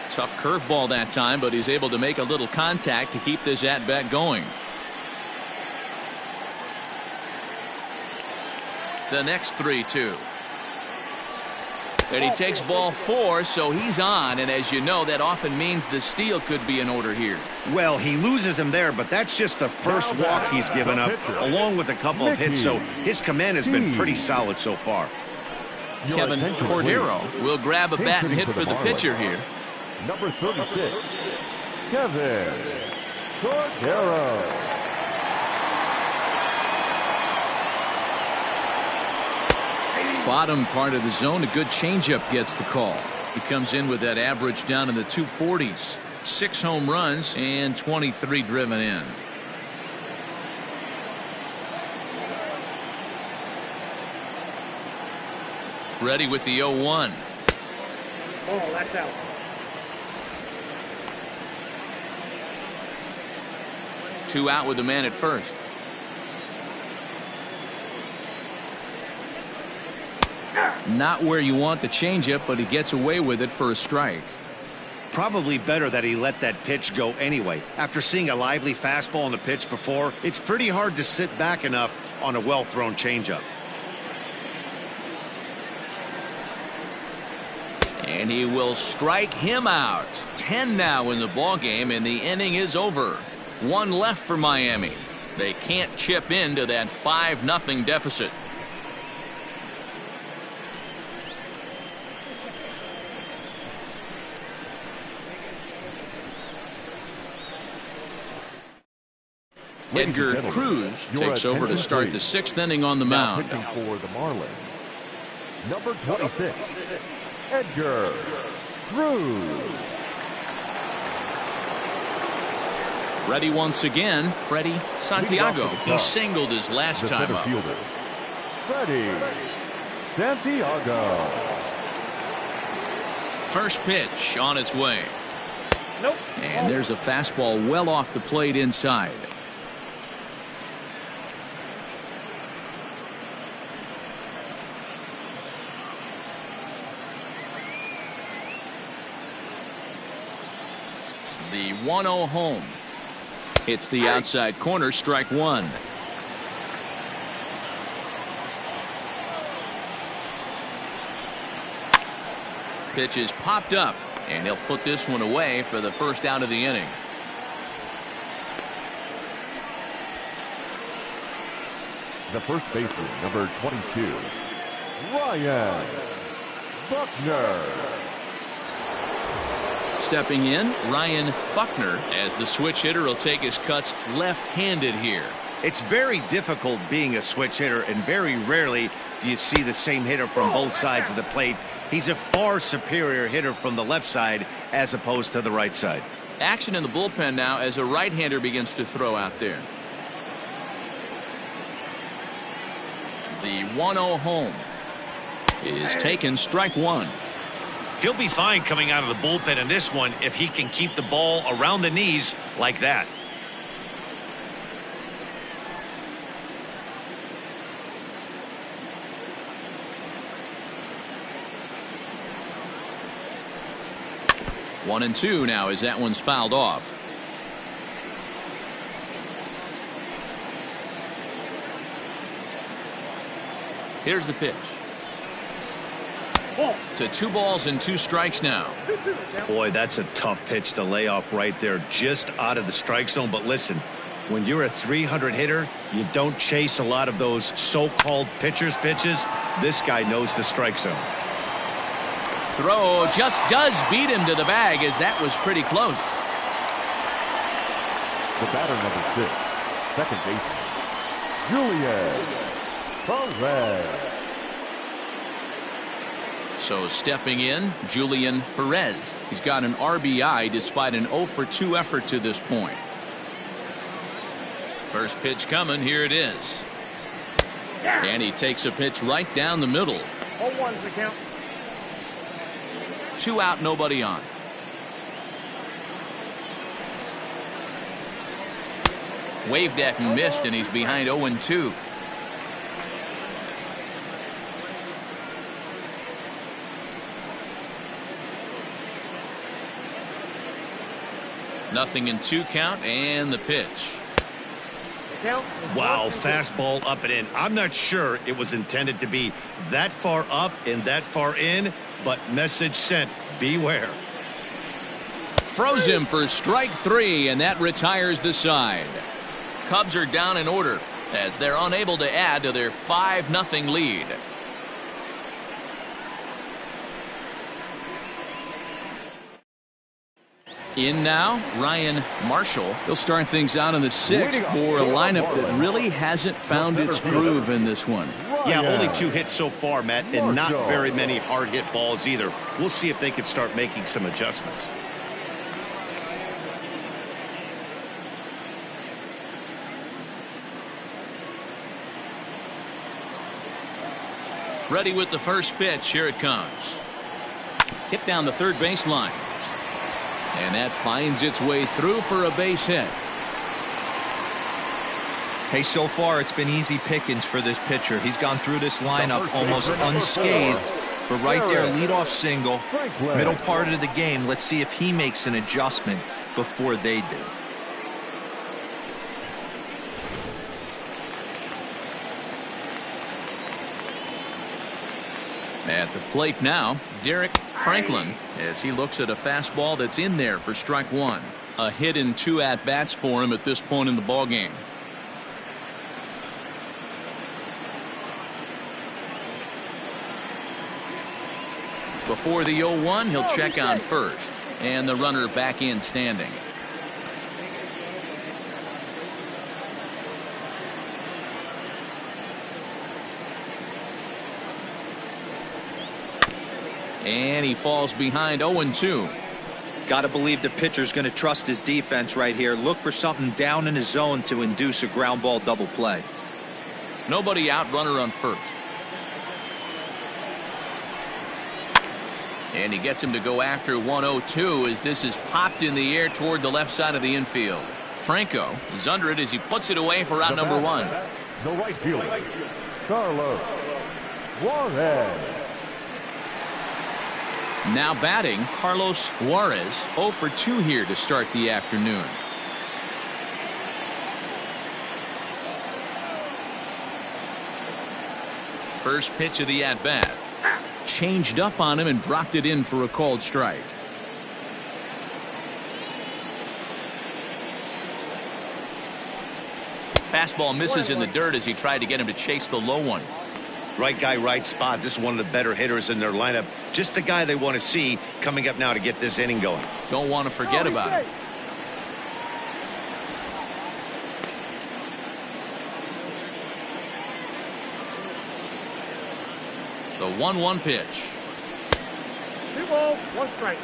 Tough curveball that time, but he's able to make a little contact to keep this at-bat going. The next 3-2. And he takes ball 4, so he's on, and as you know, that often means the steal could be in order here. Well, he loses him there, but that's just the first walk he's given up, along with a couple of hits, so his command has been pretty solid so far. Kevin Cordero will grab a bat and hit for the pitcher here. Number 36, Kevin Cordero. Bottom part of the zone, a good changeup gets the call. He comes in with that average down in the 240s. 6 home runs and 23 driven in. Ready with the 0-1. Oh, that's out. 2 out with the man at first. Not where you want the changeup, but he gets away with it for a strike. Probably better that he let that pitch go anyway. After seeing a lively fastball on the pitch before, it's pretty hard to sit back enough on a well-thrown changeup. And he will strike him out. 10 now in the ballgame, and the inning is over. 1 left for Miami. They can't chip into that 5-0 deficit. Edgar Cruz takes over to start the 6th inning on the mound. Pitching for the Marlins, number 26, Edgar Cruz. Ready once again, Freddie Santiago. He singled his last time up. Freddie Santiago. First pitch on its way. Nope. And there's a fastball well off the plate inside. The 1-0 home. It's the outside corner, strike 1. Pitch is popped up, and he'll put this one away for the first out of the inning. The first baseman, number 22, Ryan Buckner. Stepping in, Ryan Buckner, as the switch hitter will take his cuts left-handed here. It's very difficult being a switch hitter, and very rarely do you see the same hitter from both sides of the plate. He's a far superior hitter from the left side as opposed to the right side. Action in the bullpen now as a right-hander begins to throw out there. The 1-0 home is taken, strike 1. He'll be fine coming out of the bullpen in this one if he can keep the ball around the knees like that. One and 2 now as that one's fouled off. Here's the pitch. To 2 balls and 2 strikes now. Boy, that's a tough pitch to lay off right there, just out of the strike zone. But listen, when you're a 300 hitter, you don't chase a lot of those so-called pitcher's pitches. This guy knows the strike zone. Throw just does beat him to the bag, as that was pretty close. The batter, number 6, second baseman, Julian Perez. So stepping in, Julian Perez. He's got an RBI despite an 0-for-2 effort to this point. First pitch coming, here it is. And he takes a pitch right down the middle. 0-1's the count. 2 out, nobody on. Waved at and missed, and he's behind 0-2. Nothing in 2 count, and the pitch. Wow, fastball up and in. I'm not sure it was intended to be that far up and that far in, but message sent, beware. Froze him for strike 3, and that retires the side. Cubs are down in order as they're unable to add to their 5-0 lead. In now, Ryan Marshall. He'll start things out in the 6th for a lineup that really hasn't found its groove in this one. Yeah, only 2 hits so far, Matt, and not very many hard hit balls either. We'll see if they can start making some adjustments. Ready with the first pitch. Here it comes. Hit down the third baseline. And that finds its way through for a base hit. Hey, so far it's been easy pickings for this pitcher. He's gone through this lineup almost unscathed. But right there, leadoff single, middle part of the game. Let's see if he makes an adjustment before they do. At the plate now, Derrick Franklin, as he looks at a fastball that's in there for strike one. A hit in 2 at-bats for him at this point in the ballgame. Before the 0-1, he'll check on first, and the runner back in standing. And he falls behind 0-2. Got to believe the pitcher's going to trust his defense right here. Look for something down in his zone to induce a ground ball double play. Nobody out, runner on first. And he gets him to go after 1-0-2 as this is popped in the air toward the left side of the infield. Franco is under it as he puts it away for out number one. The right fielder, Carlos Juarez. Now batting, Carlos Juarez, 0 for 2 here to start the afternoon. First pitch of the at-bat. Changed up on him and dropped it in for a called strike. Fastball misses in the dirt as he tried to get him to chase the low one. Right guy, right spot. This is one of the better hitters in their lineup. Just the guy they want to see coming up now to get this inning going. Don't want to forget about it. The 1-1 pitch. 2 balls, 1 strike.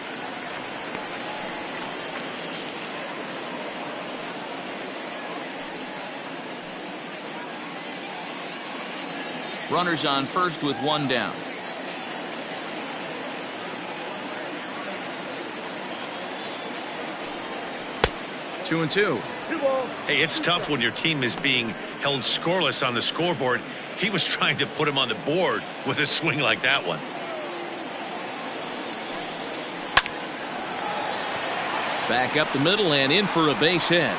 Runners on first with 1 down. Two and two. Hey, it's tough when your team is being held scoreless on the scoreboard. He was trying to put him on the board with a swing like that one. Back up the middle and in for a base hit.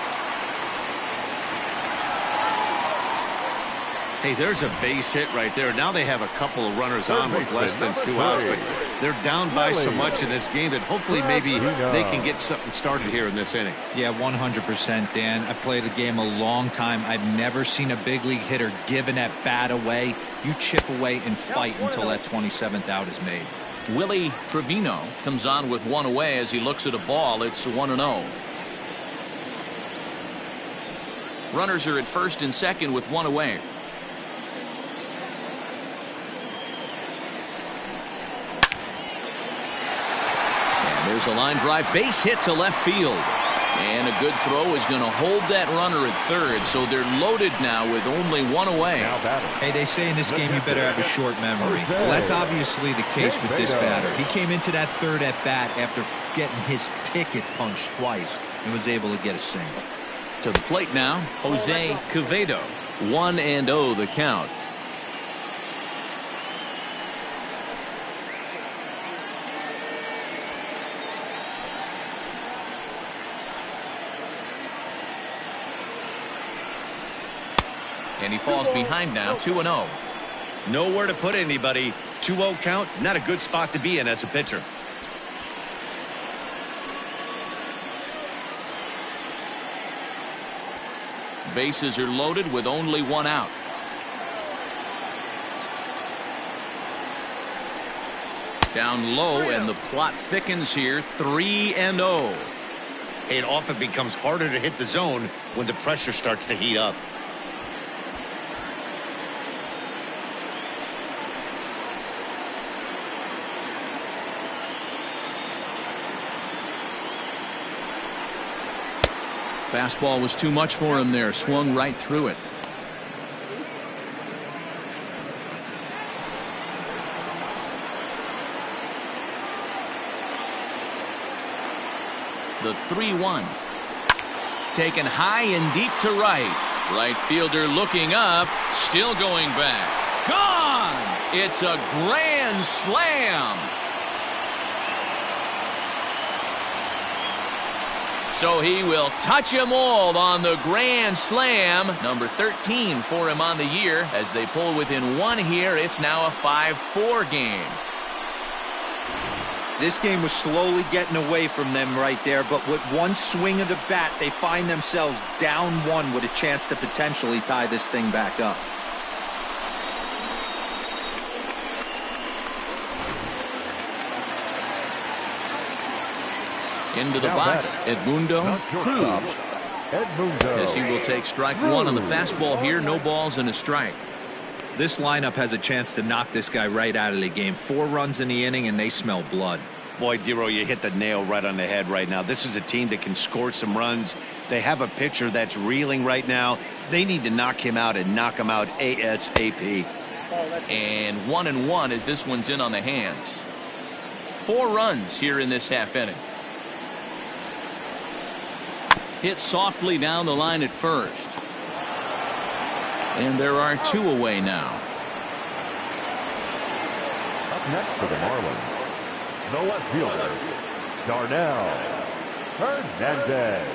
Hey, there's a base hit right there. Now they have a couple of runners on with less than 2 outs, but they're down by so much in this game that hopefully maybe they can get something started here in this inning. Yeah, 100%, Dan. I played the game a long time. I've never seen a big league hitter give an at bat away. You chip away and fight until that 27th out is made. Willie Trevino comes on with 1 away as he looks at a ball. It's 1-0. Runners are at first and second with 1 away. There's a line drive base hit to left field, and a good throw is going to hold that runner at third, so they're loaded now with only 1 away. Hey, they say in this game you better have a short memory. Well, that's obviously the case with this batter. He came into that third at bat after getting his ticket punched twice and was able to get a single. To the plate now, Jose Caveto. 1-0 the count. And he falls behind now, 2-0. Nowhere to put anybody. 2-0 count, not a good spot to be in as a pitcher. Bases are loaded with only 1 out. Down low, and the plot thickens here, 3-0. It often becomes harder to hit the zone when the pressure starts to heat up. Fastball was too much for him there. Swung right through it. The 3-1. Taken high and deep to right. Right fielder looking up, still going back. Gone! It's a grand slam. So he will touch them all on the grand slam. Number 13 for him on the year. As they pull within one here, it's now a 5-4 game. This game was slowly getting away from them right there, but with one swing of the bat, they find themselves down one with a chance to potentially tie this thing back up. Into the box, Edmundo Cruz. As he will take strike one on the fastball here. No balls and a strike. This lineup has a chance to knock this guy right out of the game. 4 runs in the inning, and they smell blood. Boy, Dero, you hit the nail right on the head right now. This is a team that can score some runs. They have a pitcher that's reeling right now. They need to knock him out and knock him out ASAP. And 1-1 as this one's in on the hands. 4 runs here in this half inning. Hit softly down the line at first. And there are 2 away now. Up next for the Marlins, the left fielder, Darnell Hernandez.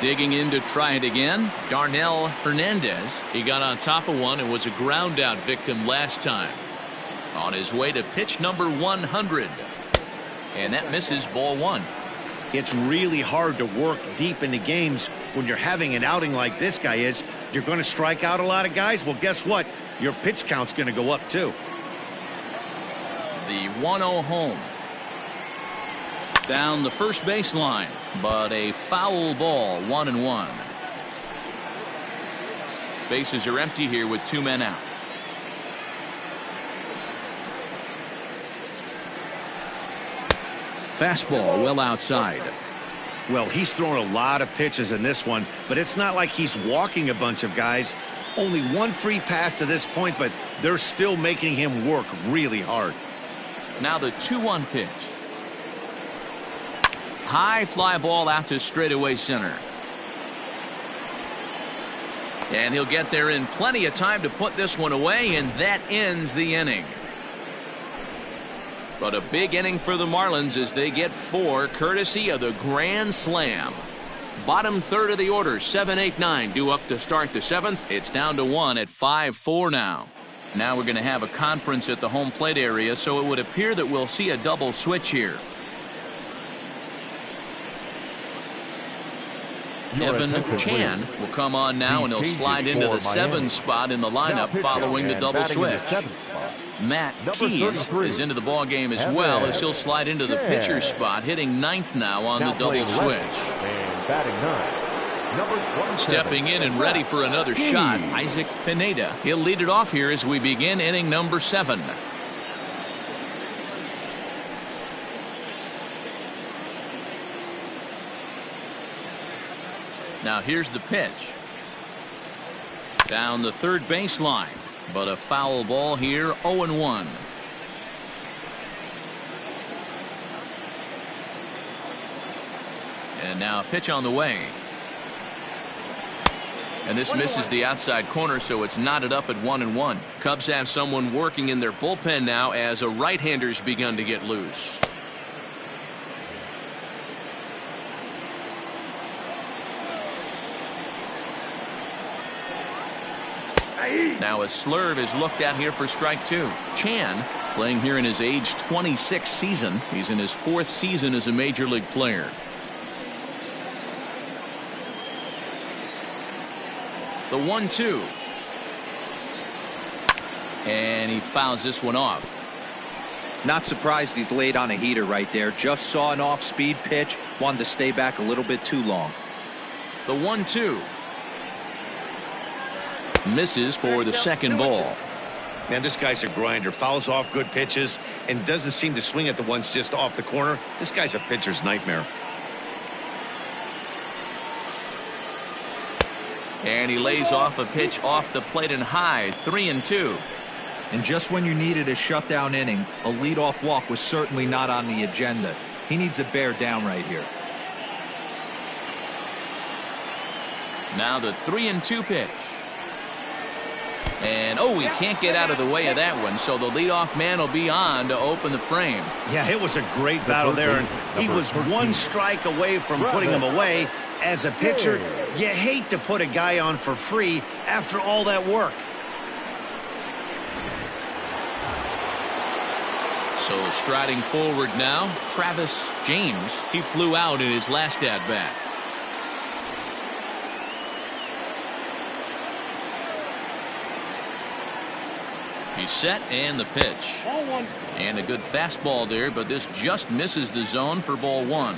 Digging in to try it again, Darnell Hernandez. He got on top of one and was a ground out victim last time. On his way to pitch number 100. And that misses, ball 1. It's really hard to work deep into games when you're having an outing like this guy is. You're going to strike out a lot of guys. Well, guess what? Your pitch count's going to go up too. The 1-0 home. Down the first baseline, but a foul ball, 1-1. Bases are empty here with 2 men out. Fastball well outside. Well, he's thrown a lot of pitches in this one, but it's not like he's walking a bunch of guys. Only 1 free pass to this point, but they're still making him work really hard. Now the 2-1 pitch. High fly ball out to straightaway center. And he'll get there in plenty of time to put this one away, and that ends the inning. But a big inning for the Marlins as they get 4 courtesy of the grand slam. Bottom third of the order, 7, 8, 9 due up to start the 7th. It's down to 1 at 5-4 now. Now we're going to have a conference at the home plate area, so it would appear that we'll see a double switch here. Evan Chan will come on now, and he'll slide into the 7 spot in the lineup following the double switch. Matt Keys is into the ball game as well, as he'll slide into the pitcher spot, hitting 9th now on the double switch. Stepping in and ready for another shot, Isaac Pineda. He'll lead it off here as we begin inning number 7. Now here's the pitch. Down the third baseline, but a foul ball here, 0-1. And now a pitch on the way. And this misses the outside corner, so it's knotted up at 1-1. Cubs have someone working in their bullpen now as a right-hander's begun to get loose. Now a slurve is looked at here for strike 2. Chan playing here in his age 26 season. He's in his 4th season as a major league player. The 1-2. And he fouls this one off. Not surprised he's laid on a heater right there. Just saw an off-speed pitch. Wanted to stay back a little bit too long. The 1-2. Misses for the second ball. Man, this guy's a grinder. Fouls off good pitches and doesn't seem to swing at the ones just off the corner. This guy's a pitcher's nightmare. And he lays off a pitch off the plate and high, 3-2. And just when you needed a shutdown inning, a leadoff walk was certainly not on the agenda. He needs to bear down right here. Now the 3-2 pitch. And, oh, he can't get out of the way of that one, so the leadoff man will be on to open the frame. Yeah, it was a great battle there, and he was one strike away from putting him away. As a pitcher, you hate to put a guy on for free after all that work. So striding forward now, Travis James. He flew out in his last at-bat. He's set, and the pitch. Ball one. And a good fastball there, but this just misses the zone for ball one.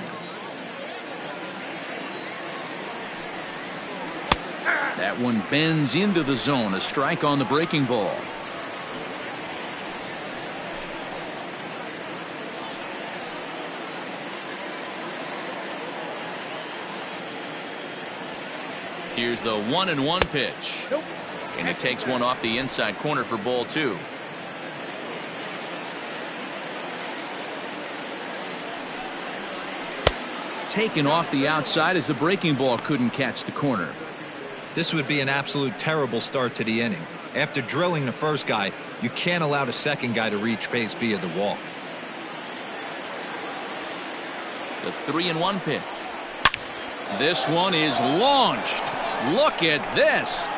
That one bends into the zone. A strike on the breaking ball. Here's the 1-1 pitch. Nope. And it takes one off the inside corner for ball two. Taken off the outside as the breaking ball couldn't catch the corner. This would be an absolute terrible start to the inning. After drilling the first guy, you can't allow the second guy to reach base via the walk. The 3-1 pitch. This one is launched. Look at this.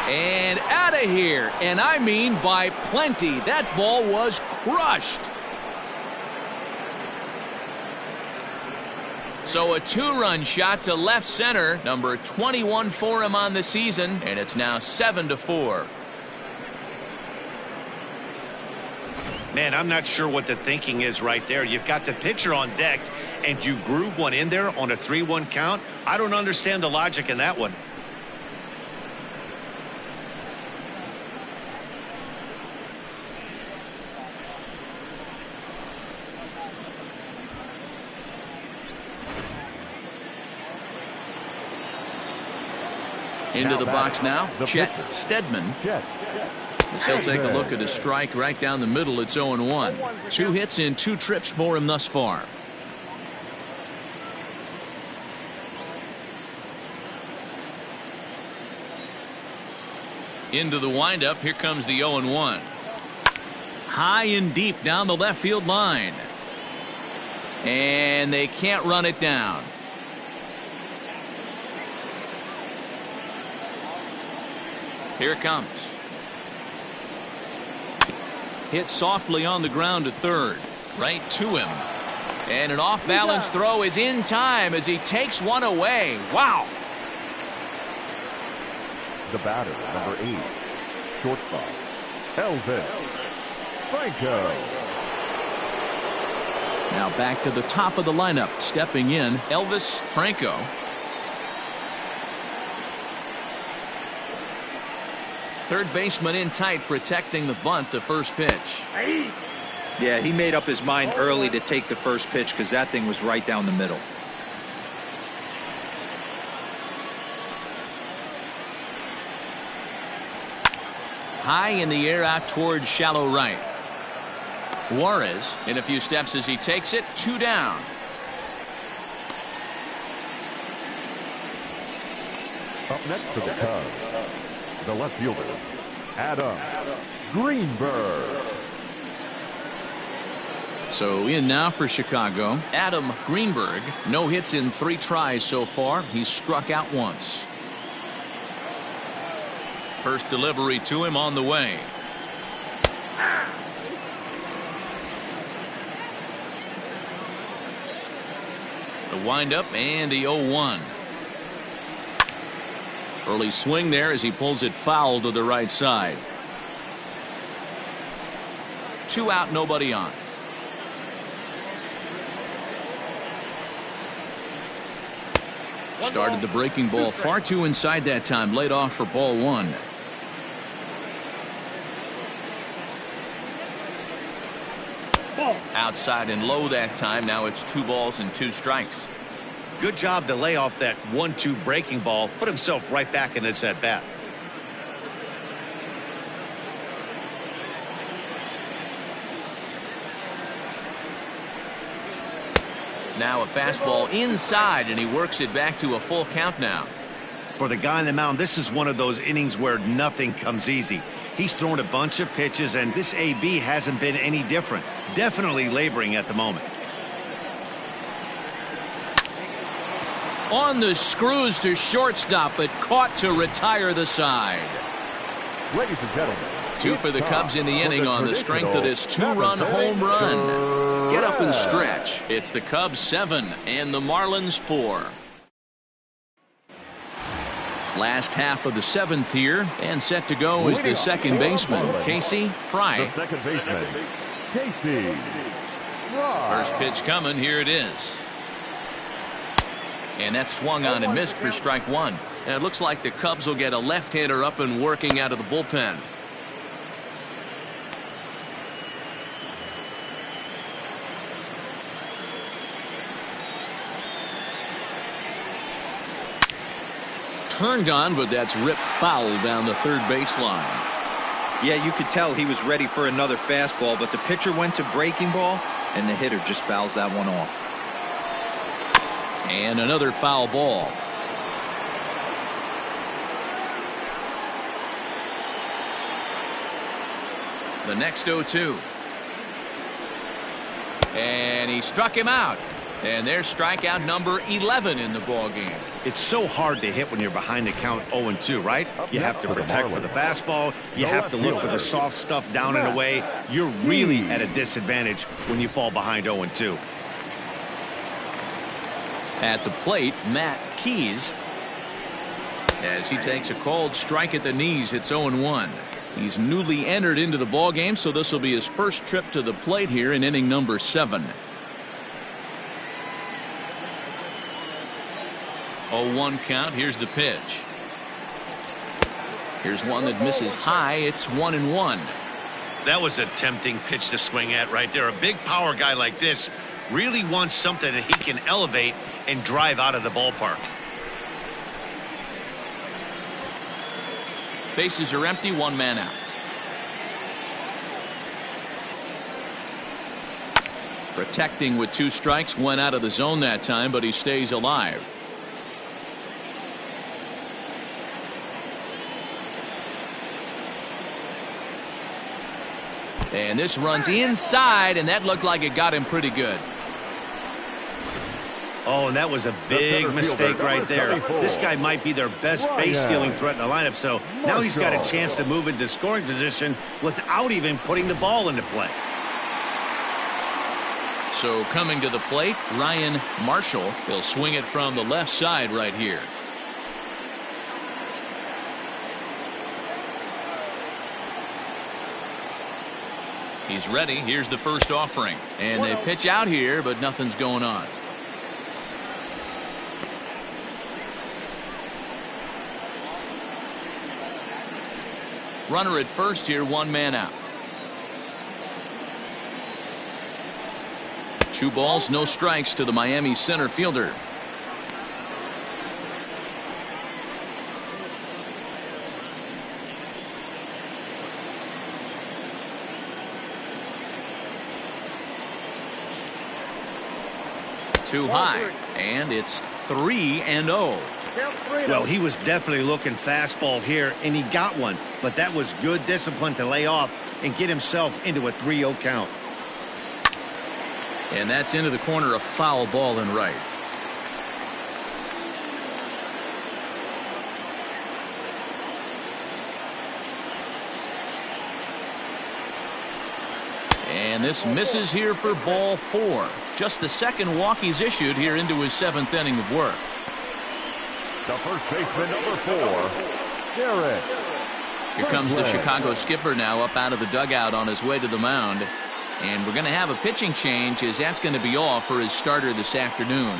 And out of here. And I mean by plenty. That ball was crushed. So a two-run shot to left center. Number 21 for him on the season. And it's now 7-4. Man, I'm not sure what the thinking is right there. You've got the pitcher on deck, and you groove one in there on a 3-1 count. I don't understand the logic in that one. Into the box now, Chet Steadman. As he'll take a look at a strike right down the middle. It's 0-1. 2 hits in 2 trips for him thus far. Into the windup. Here comes the 0-1. High and deep down the left field line. And they can't run it down. Here it comes. Hit softly on the ground to third. Right to him. And an off-balance throw is in time as he takes one away. Wow. The batter, number 8, shortstop, Elvis Franco. Now back to the top of the lineup. Stepping in, Elvis Franco. Third baseman in tight, protecting the bunt. The first pitch. Yeah, he made up his mind early to take the first pitch because that thing was right down the middle. High in the air out towards shallow right. Juarez in a few steps as he takes it. 2 down. Up next to the Cubs, the left fielder, Adam Greenberg. So in now for Chicago, Adam Greenberg. No hits in 3 tries so far. He's struck out once. First delivery to him on the way. The windup and the 0-1. Early swing there as he pulls it foul to the right side. 2 out, nobody on. Started the breaking ball far too inside that time. Laid off for ball 1. Outside and low that time. Now it's 2 balls and 2 strikes. Good job to lay off that 1-2 breaking ball. Put himself right back in this at bat. Now a fastball inside, and he works it back to a full count now. For the guy on the mound, this is one of those innings where nothing comes easy. He's thrown a bunch of pitches, and this AB hasn't been any different. Definitely laboring at the moment. On the screws to shortstop, but caught to retire the side. Ladies and gentlemen, 2 for the Cubs in the inning on the strength of this 2-run home run. Get up and stretch. It's the Cubs 7 and the Marlins 4. Last half of the 7th here, and set to go is the second baseman, Casey Fry. the second baseman, Casey Fry. First pitch coming, here it is. And that swung on and missed for strike 1. And it looks like the Cubs will get a left-hander up and working out of the bullpen. Turned on, but that's ripped foul down the third baseline. Yeah, you could tell he was ready for another fastball, but the pitcher went to breaking ball, and the hitter just fouls that one off. And another foul ball. The next 0-2. And he struck him out. And there's strikeout number 11 in the ballgame. It's so hard to hit when you're behind the count 0-2, right? You have to protect for the fastball. You have to look for the soft stuff down and away. You're really at a disadvantage when you fall behind 0-2. At the plate, Matt Keys, as he takes a cold strike at the knees. It's 0-1. He's newly entered into the ballgame, so this will be his first trip to the plate here in inning number 7. 0-1 count. Here's the pitch. Here's one that misses high. It's 1-1. That was a tempting pitch to swing at right there. A big power guy like this really wants something that he can elevate and drive out of the ballpark. Bases are empty, 1 man out. Protecting with 2 strikes, went out of the zone that time, but he stays alive. And this runs inside, and that looked like it got him pretty good. Oh, and that was a big mistake right there. This guy might be their best base stealing threat in the lineup, so now he's got a chance to move into scoring position without even putting the ball into play. So coming to the plate, Ryan Marshall. He'll swing it from the left side right here. He's ready. Here's the first offering. And they pitch out here, but nothing's going on. Runner at first here, 1 man out. 2 balls, no strikes to the Miami center fielder. Too high, and it's 3-0. Well, he was definitely looking fastball here, and he got one, but that was good discipline to lay off and get himself into a 3-0 count. And that's into the corner, a foul ball and right. And this misses here for ball 4. Just the second walk he's issued here into his 7th inning of work. The first baseman, number 4, Derrick. Here comes the Chicago skipper now up out of the dugout on his way to the mound. And we're going to have a pitching change, as that's going to be all for his starter this afternoon.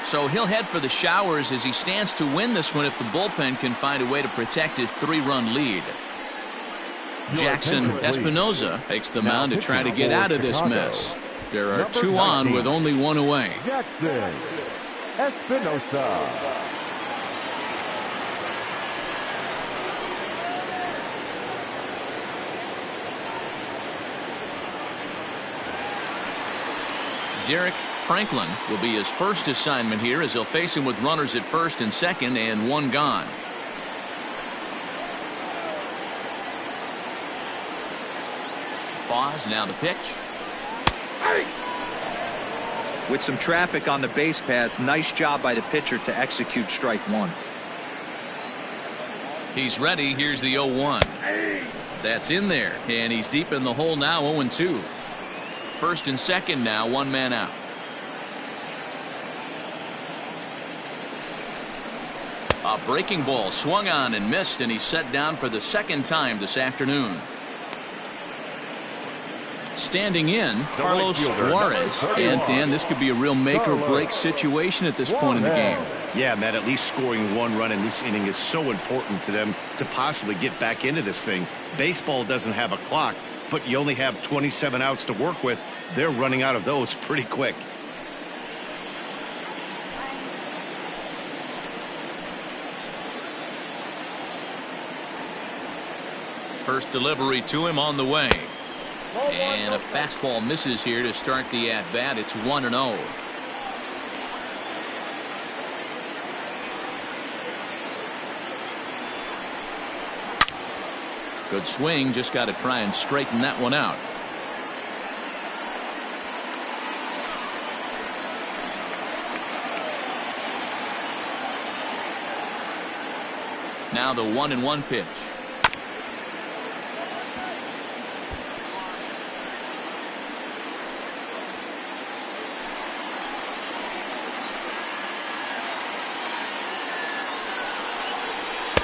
So he'll head for the showers as he stands to win this one if the bullpen can find a way to protect his 3-run lead. Jackson Espinoza takes the mound to try to get out of this mess. There are 2 on with only 1 away. Jackson Espinoza. Derrick Franklin will be his first assignment here as he'll face him with runners at first and second and one gone. Pause, now the pitch. With some traffic on the base paths, nice job by the pitcher to execute strike one. He's ready. Here's the 0-1. That's in there, and he's deep in the hole now. 0-2. First and second now, one man out. A breaking ball swung on and missed, and he's set down for the second time this afternoon. Standing in, Carlos Suarez. And Dan, this could be a real make or break situation at this point in the game. Yeah, Matt, at least scoring one run in this inning is so important to them to possibly get back into this thing. Baseball doesn't have a clock, but you only have 27 outs to work with. They're running out of those pretty quick. First delivery to him on the way. And a fastball misses here to start the at-bat. It's 1-0. Good swing, just got to try and straighten that one out. Now the 1-1 pitch.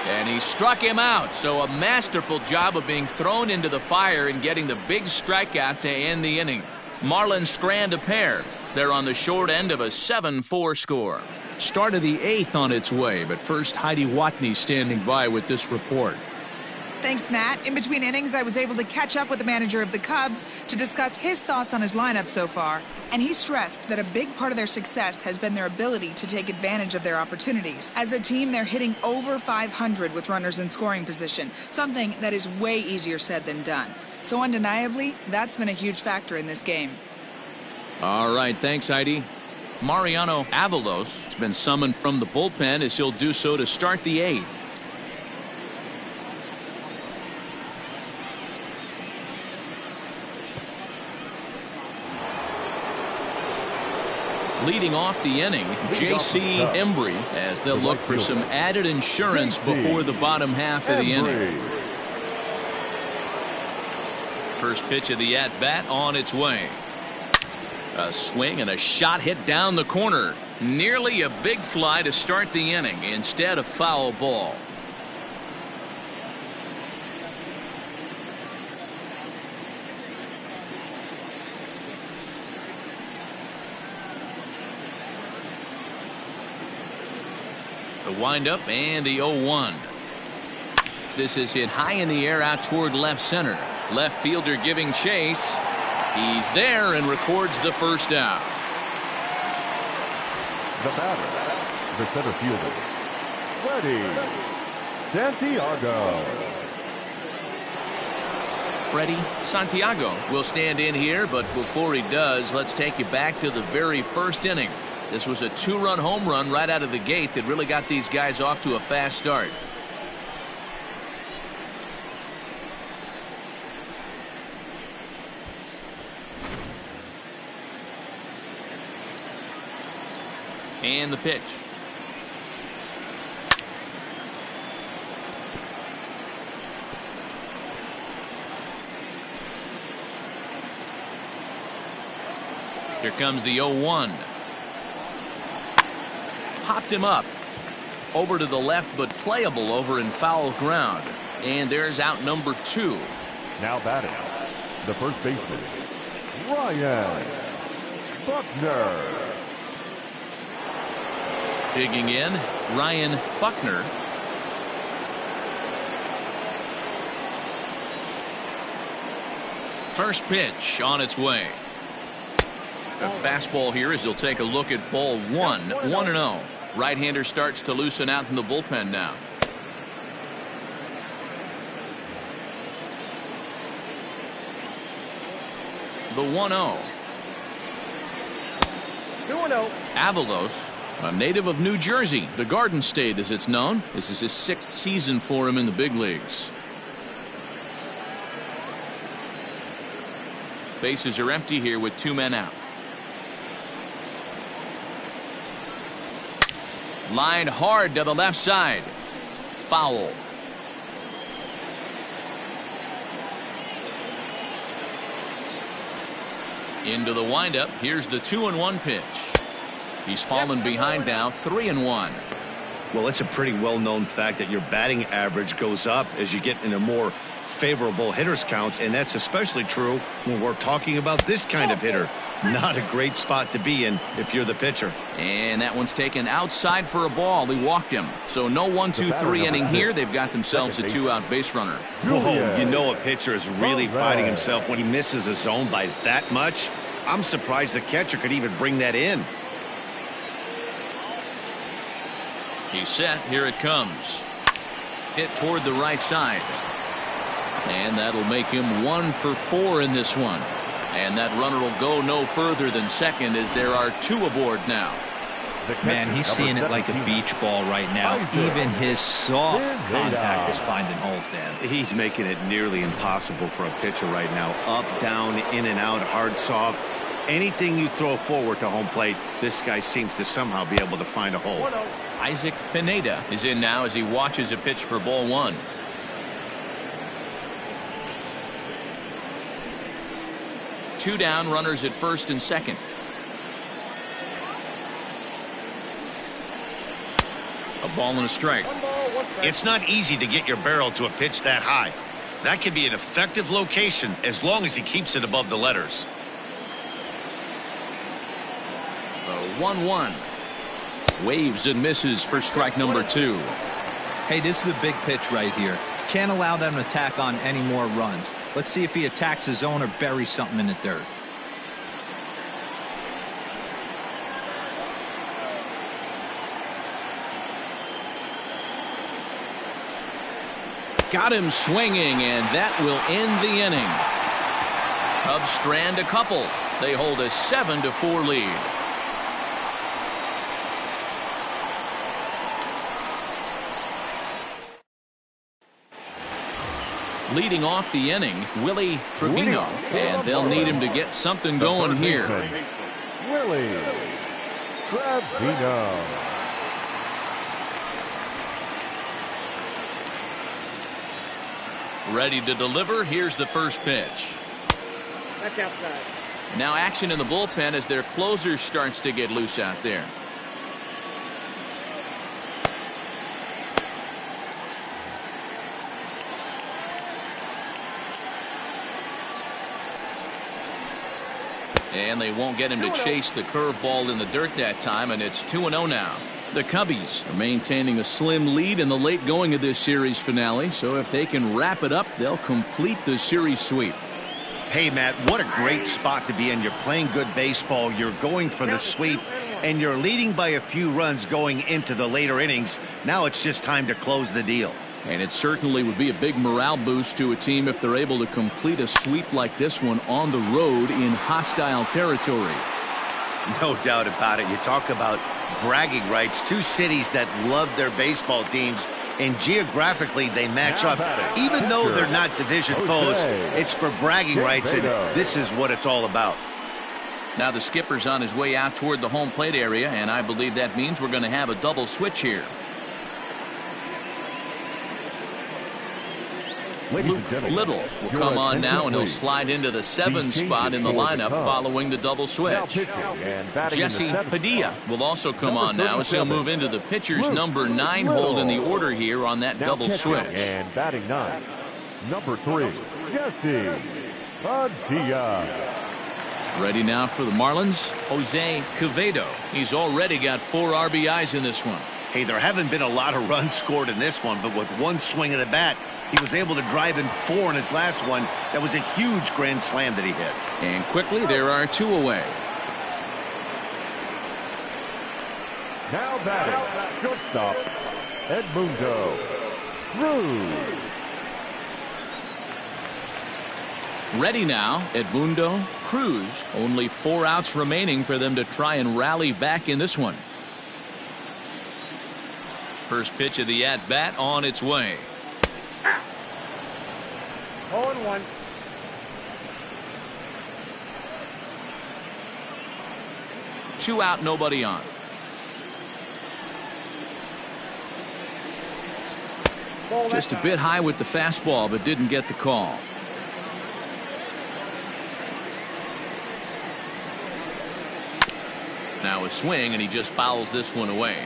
And he struck him out. So a masterful job of being thrown into the fire and getting the big strikeout to end the inning. Marlins strand a pair. They're on the short end of a 7-4 score. Start of the 8th on its way, but first Heidi Watney standing by with this report. Thanks, Matt. In between innings, I was able to catch up with the manager of the Cubs to discuss his thoughts on his lineup so far. And he stressed that a big part of their success has been their ability to take advantage of their opportunities. As a team, they're hitting over 500 with runners in scoring position, something that is way easier said than done. So undeniably, that's been a huge factor in this game. All right, thanks, Heidi. Mariano Avalos has been summoned from the bullpen as he'll do so to start the 8th. Leading off the inning, J.C. Embry, as they'll look for some added insurance before the bottom half of the inning. First pitch of the at-bat on its way. A swing and a shot hit down the corner. Nearly a big fly to start the inning. Instead, a foul ball. The windup and the 0-1. This is hit high in the air out toward left center. Left fielder giving chase. He's there and records the first out. The batter, the center fielder, Freddie Santiago. Freddie Santiago will stand in here, but before he does, let's take you back to the very first inning. This was a 2-run home run right out of the gate that really got these guys off to a fast start. And the pitch. Here comes the 0-1. Popped him up. Over to the left, but playable over in foul ground. And there's out number 2. Now batting, the first baseman, Ryan Buckner. Digging in, Ryan Buckner. First pitch on its way. A fastball here as he'll take a look at ball 1. 1-0. Right-hander starts to loosen out in the bullpen now. The 1-0. 2-0. Avalos, a native of New Jersey, the Garden State as it's known. This is his 6th season for him in the big leagues. Bases are empty here with 2 men out. Line hard to the left side. Foul. Into the windup. Here's the 2-1 pitch. He's fallen behind now, 3-1. Well, it's a pretty well-known fact that your batting average goes up as you get into more favorable hitters counts, and that's especially true when we're talking about this kind of hitter. Not a great spot to be in if you're the pitcher. And that one's taken outside for a ball. He walked him. So no 1-2-3 inning here. They've got themselves a 2-out base runner. Whoa, you know a pitcher is really fighting himself when he misses a zone by that much. I'm surprised the catcher could even bring that in. He's set. Here it comes. Hit toward the right side. And that'll make him 1 for 4 in this one. And that runner will go no further than second as there are 2 aboard now. Man, he's seeing it like a beach ball right now. Even his soft contact is finding holes, Dan. He's making it nearly impossible for a pitcher right now. Up, down, in and out, hard, soft. Anything you throw forward to home plate, this guy seems to somehow be able to find a hole. Isaac Pineda is in now as he watches a pitch for ball 1. Two down, runners at first and second. A ball and a strike. It's not easy to get your barrel to a pitch that high. That can be an effective location as long as he keeps it above the letters. The 1-1. Waves and misses for strike number 2. Hey, this is a big pitch right here. Can't allow them to tack on any more runs. Let's see if he attacks his zone or buries something in the dirt. Got him swinging, and that will end the inning. Cubs strand a couple. They hold a 7-4 lead. Leading off the inning, Willie Trevino, and they'll need him to get something going here. Willie Trevino. Ready to deliver. Here's the first pitch. That's outside. Now action in the bullpen as their closer starts to get loose out there. And they won't get him to chase the curveball in the dirt that time, and it's 2-0 now. The Cubbies are maintaining a slim lead in the late going of this series finale, so if they can wrap it up, they'll complete the series sweep. Hey, Matt, what a great spot to be in. You're playing good baseball, you're going for the sweep, and you're leading by a few runs going into the later innings. Now it's just time to close the deal. And it certainly would be a big morale boost to a team if they're able to complete a sweep like this one on the road in hostile territory. No doubt about it. You talk about bragging rights. Two cities that love their baseball teams, and geographically they match up. Even though they're not division foes, it's for bragging rights, and this is what it's all about. Now the skipper's on his way out toward the home plate area, and I believe that means we're going to have a double switch here. Luke Little will come on now, and he'll slide into the 7 spot in the lineup following the double switch. Jesse Padilla will also come on now as he'll move into the pitcher's number 9 hold in the order here on that double switch. And batting 9, number 3, Jesse Padilla. Ready now for the Marlins, Jose Caveto. He's already got 4 RBIs in this one. Hey, there haven't been a lot of runs scored in this one, but with one swing of the bat, he was able to drive in 4 in his last one. That was a huge grand slam that he hit. And quickly, there are 2 away. Now batting, shortstop, Edmundo Cruz. Ready now, Edmundo cruise. Only 4 outs remaining for them to try and rally back in this one. First pitch of the at-bat on its way. 0-1. Two out, nobody on. Just a bit high with the fastball, but didn't get the call. Now a swing, and he just fouls this one away.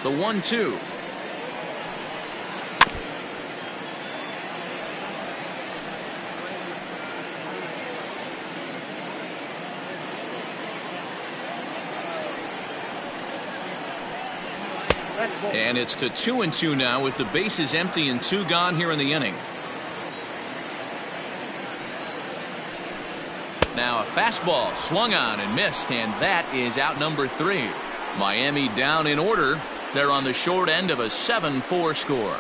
The 1-2. And it's to 2-2 now with the bases empty and 2 gone here in the inning. Now a fastball swung on and missed, and that is out number 3. Miami down in order. They're on the short end of a 7-4 score.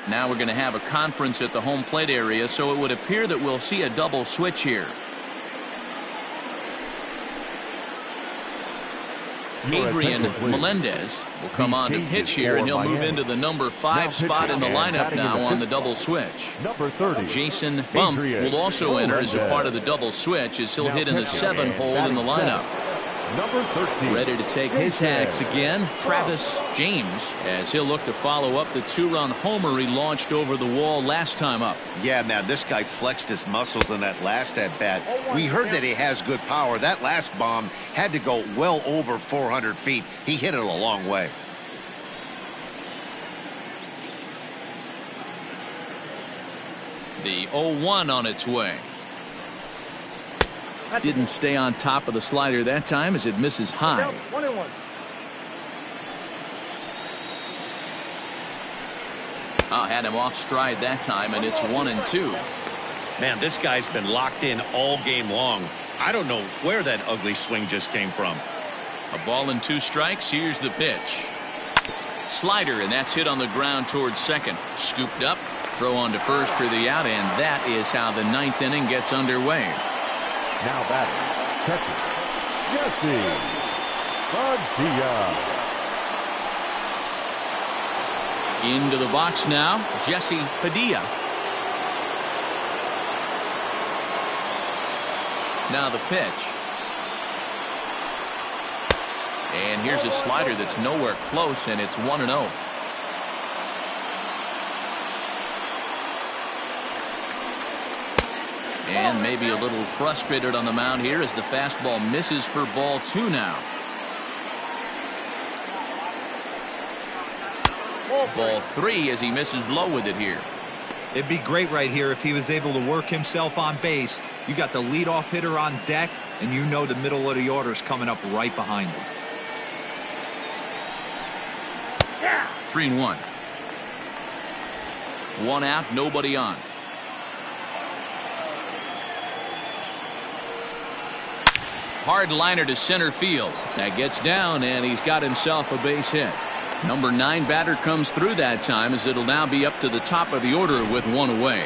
Now we're going to have a conference at the home plate area, so it would appear that we'll see a double switch here. Adrian Melendez will come on to pitch here, and he'll move into the number 5 spot in the lineup now on the double switch. Number 30. Jason Bump will also enter as a part of the double switch, as he'll hit in the 7 hole in the lineup. Number 13. Ready to take his hacks again, Travis James, as he'll look to follow up the 2-run homer he launched over the wall last time up. Yeah, man, this guy flexed his muscles in that last at-bat. We heard that he has good power. That last bomb had to go well over 400 feet. He hit it a long way. The 0-1 on its way. Didn't stay on top of the slider that time as it misses high. 1-1. Had him off stride that time, and it's 1-2. Man, this guy's been locked in all game long. I don't know where that ugly swing just came from. A ball and 2 strikes. Here's the pitch. Slider, and that's hit on the ground towards second. Scooped up, throw on to first for the out, and that is how the 9th inning gets underway. Now batting, catcher, Jesse Padilla. Into the box now, Jesse Padilla. Now the pitch. And here's a slider that's nowhere close, and it's 1-0. And maybe a little frustrated on the mound here as the fastball misses for ball 2 now. Ball 3 as he misses low with it here. It'd be great right here if he was able to work himself on base. You got the leadoff hitter on deck, and you know the middle of the order is coming up right behind him. 3-1. 1 out, nobody on. Hard liner to center field. That gets down, and he's got himself a base hit. Number 9 batter comes through that time, as it'll now be up to the top of the order with 1 away.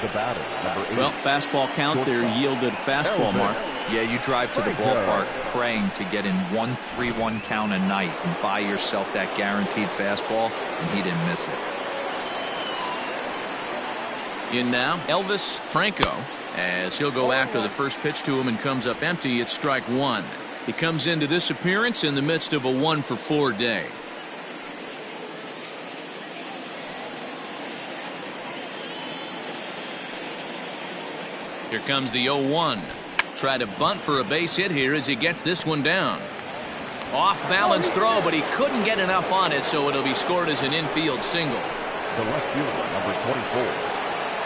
The batter, number 8. Well, fastball count, their yielded fastball mark. Yeah, you drive to the ballpark praying to get in 1-3-1 count a night and buy yourself that guaranteed fastball, and he didn't miss it. In now, Elvis Franco, as he'll go after the first pitch to him and comes up empty. It's strike 1. He comes into this appearance in the midst of a 1-for-4 day. Here comes the 0-1. Try to bunt for a base hit here as he gets this one down. Off balance throw, but he couldn't get enough on it, so it'll be scored as an infield single. The left fielder, number 24,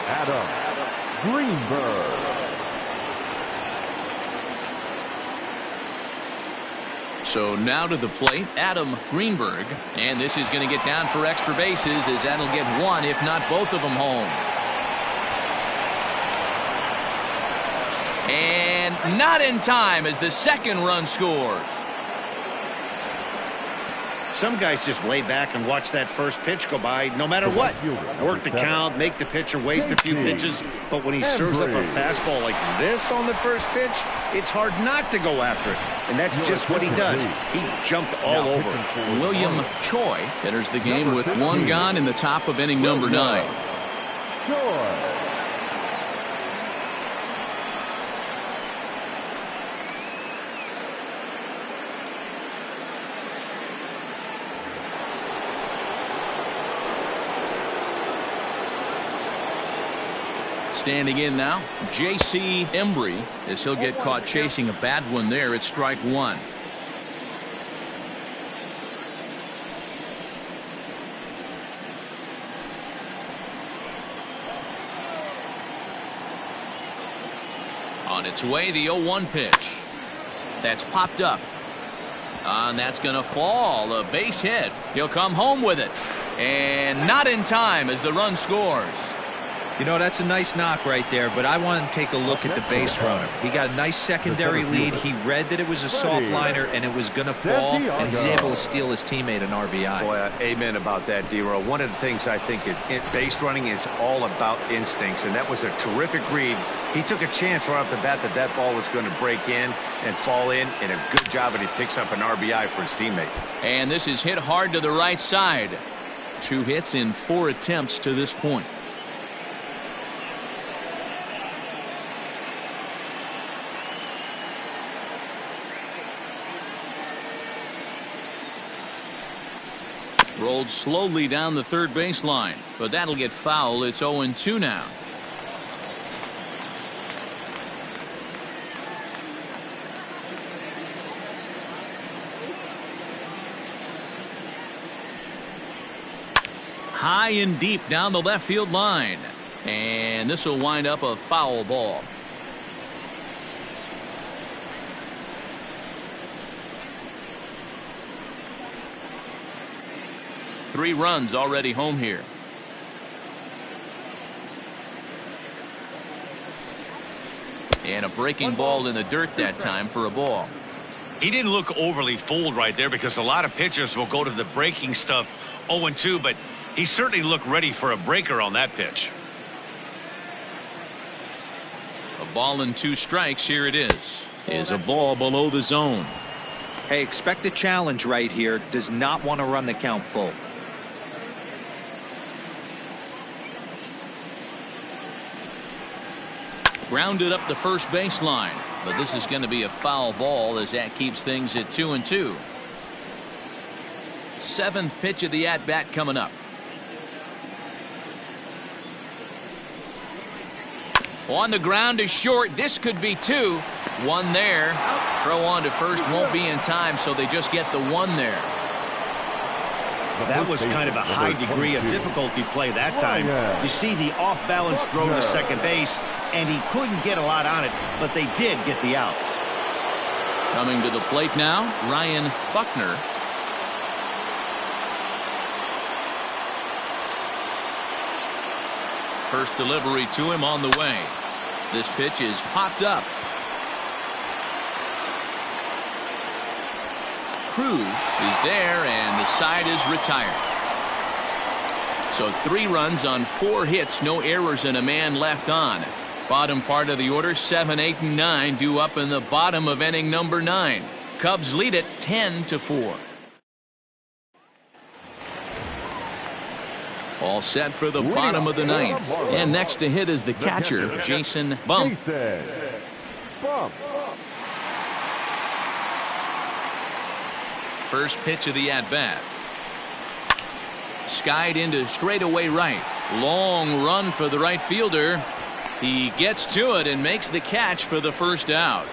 Adam Greenberg. So now to the plate, Adam Greenberg, and this is going to get down for extra bases, as that'll get 1, if not both of them, home. And not in time as the second run scores. Some guys just lay back and watch that first pitch go by no matter what. Work the count, make the pitcher waste a few pitches, but when he serves up a fastball like this on the first pitch, it's hard not to go after it. And that's just what he does. He jumped all over it. William Choi enters the game with one gone in the top of inning number 9. Standing in now, J.C. Embry, as he'll get caught chasing a bad one there at strike 1. On its way, the 0-1 pitch. That's popped up. And that's going to fall. A base hit. He'll come home with it. And not in time as the run scores. You know, that's a nice knock right there, but I want to take a look at the base runner. He got a nice secondary lead. He read that it was a soft liner and it was going to fall, and he's able to steal his teammate an RBI. Boy, amen about that, D-Row. One of the things I think in base running is all about instincts, and that was a terrific read. He took a chance right off the bat that ball was going to break in and fall in, and a good job, and he picks up an RBI for his teammate. And this is hit hard to the right side. 2 hits in 4 attempts to this point. Rolled slowly down the third baseline, but that'll get foul. It's 0-2 now. High and deep down the left field line, and this will wind up a foul ball. Three runs already home here. And a breaking ball in the dirt that time for a ball. He didn't look overly fooled right there because a lot of pitchers will go to the breaking stuff 0-2, but he certainly looked ready for a breaker on that pitch. A ball and 2 strikes. Here it is a ball below the zone. Hey, expect a challenge right here. Does not want to run the count full. Grounded up the first baseline, but this is going to be a foul ball as that keeps things at 2-2. 7th pitch of the at-bat coming up. On the ground is short. This could be 2. 1 there. Throw on to first won't be in time, so they just get the 1 there. That was kind of a high degree of difficulty play that time. You see the off-balance throw to second base, and he couldn't get a lot on it, but they did get the out. Coming to the plate now, Ryan Buckner. First delivery to him on the way. This pitch is popped up. Cruz is there, and the side is retired. So 3 runs on 4 hits, no errors, and a man left on. Bottom part of the order, 7, 8, and 9 due up in the bottom of inning number 9. Cubs lead it 10-4. All set for the bottom of the 9th. And next to hit is the catcher, Jason Bump. First pitch of the at-bat. Skied into straightaway right. Long run for the right fielder. He gets to it and makes the catch for the first out.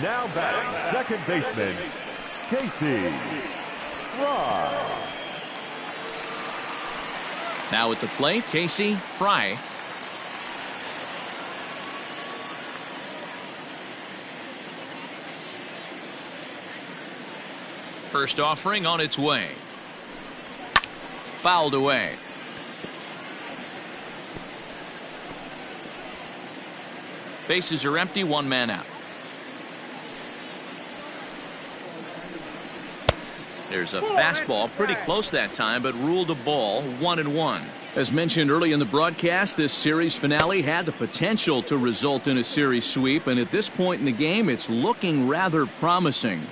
Now batting, second baseman, Casey Fry. Now at the plate, Casey Fry. First offering on its way. Fouled away. Bases are empty, 1 man out. There's a fastball pretty close that time, but ruled a ball, 1-1. As mentioned early in the broadcast, this series finale had the potential to result in a series sweep, and at this point in the game, it's looking rather promising.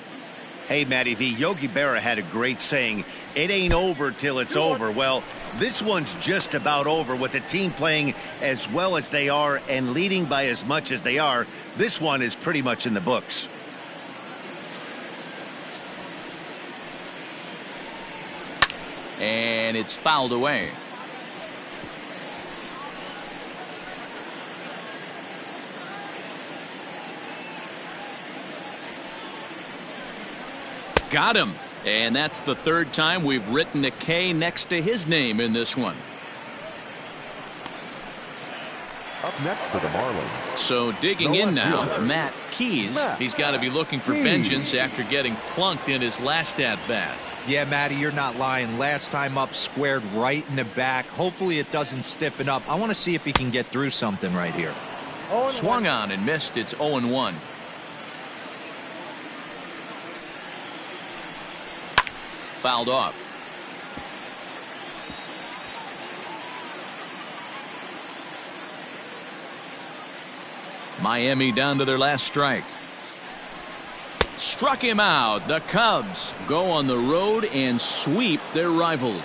Hey, Matty V, Yogi Berra had a great saying, it ain't over till it's over. Well, this one's just about over with the team playing as well as they are and leading by as much as they are. This one is pretty much in the books. And it's fouled away. Got him. And that's the third time we've written a K next to his name in this one. Up next for the Marlins. So digging in now, Matt Keys. He's got to be looking for vengeance after getting plunked in his last at-bat. Yeah, Matty, you're not lying. Last time up, squared right in the back. Hopefully it doesn't stiffen up. I want to see if he can get through something right here. Swung on and missed. It's 0-1. Fouled off. Miami down to their last strike. Struck him out. The Cubs go on the road and sweep their rivals.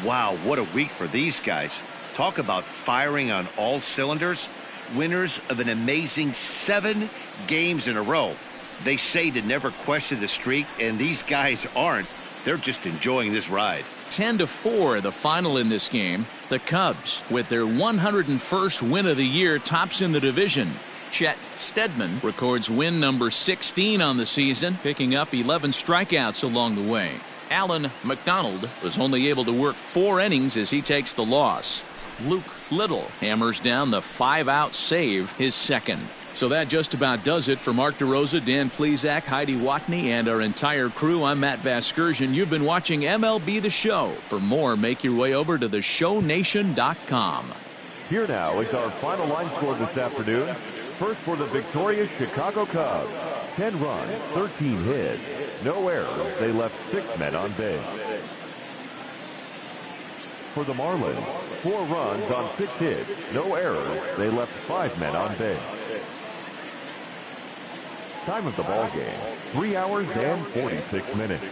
Wow, what a week for these guys. Talk about firing on all cylinders. Winners of an amazing 7 games in a row. They say to never question the streak, and these guys aren't. They're just enjoying this ride. 10-4 the final in this game. The Cubs, with their 101st win of the year, tops in the division. Chet Steadman records win number 16 on the season, picking up 11 strikeouts along the way. Alan Mcdonald was only able to work 4 innings as he takes the loss. Luke Little hammers down the 5-out save, his second. So that just about does it for Mark DeRosa, Dan Plesac, Heidi Watney, and our entire crew. I'm Matt Vasgersian. You've been watching MLB The Show. For more, make your way over to theshownation.com. Here now is our final line score this afternoon. First for the victorious Chicago Cubs. 10 runs, 13 hits, no errors. They left 6 men on base. For the Marlins, 4 runs on 6 hits, no errors. They left 5 men on base. Time of the ball game, 3 hours and 46 minutes.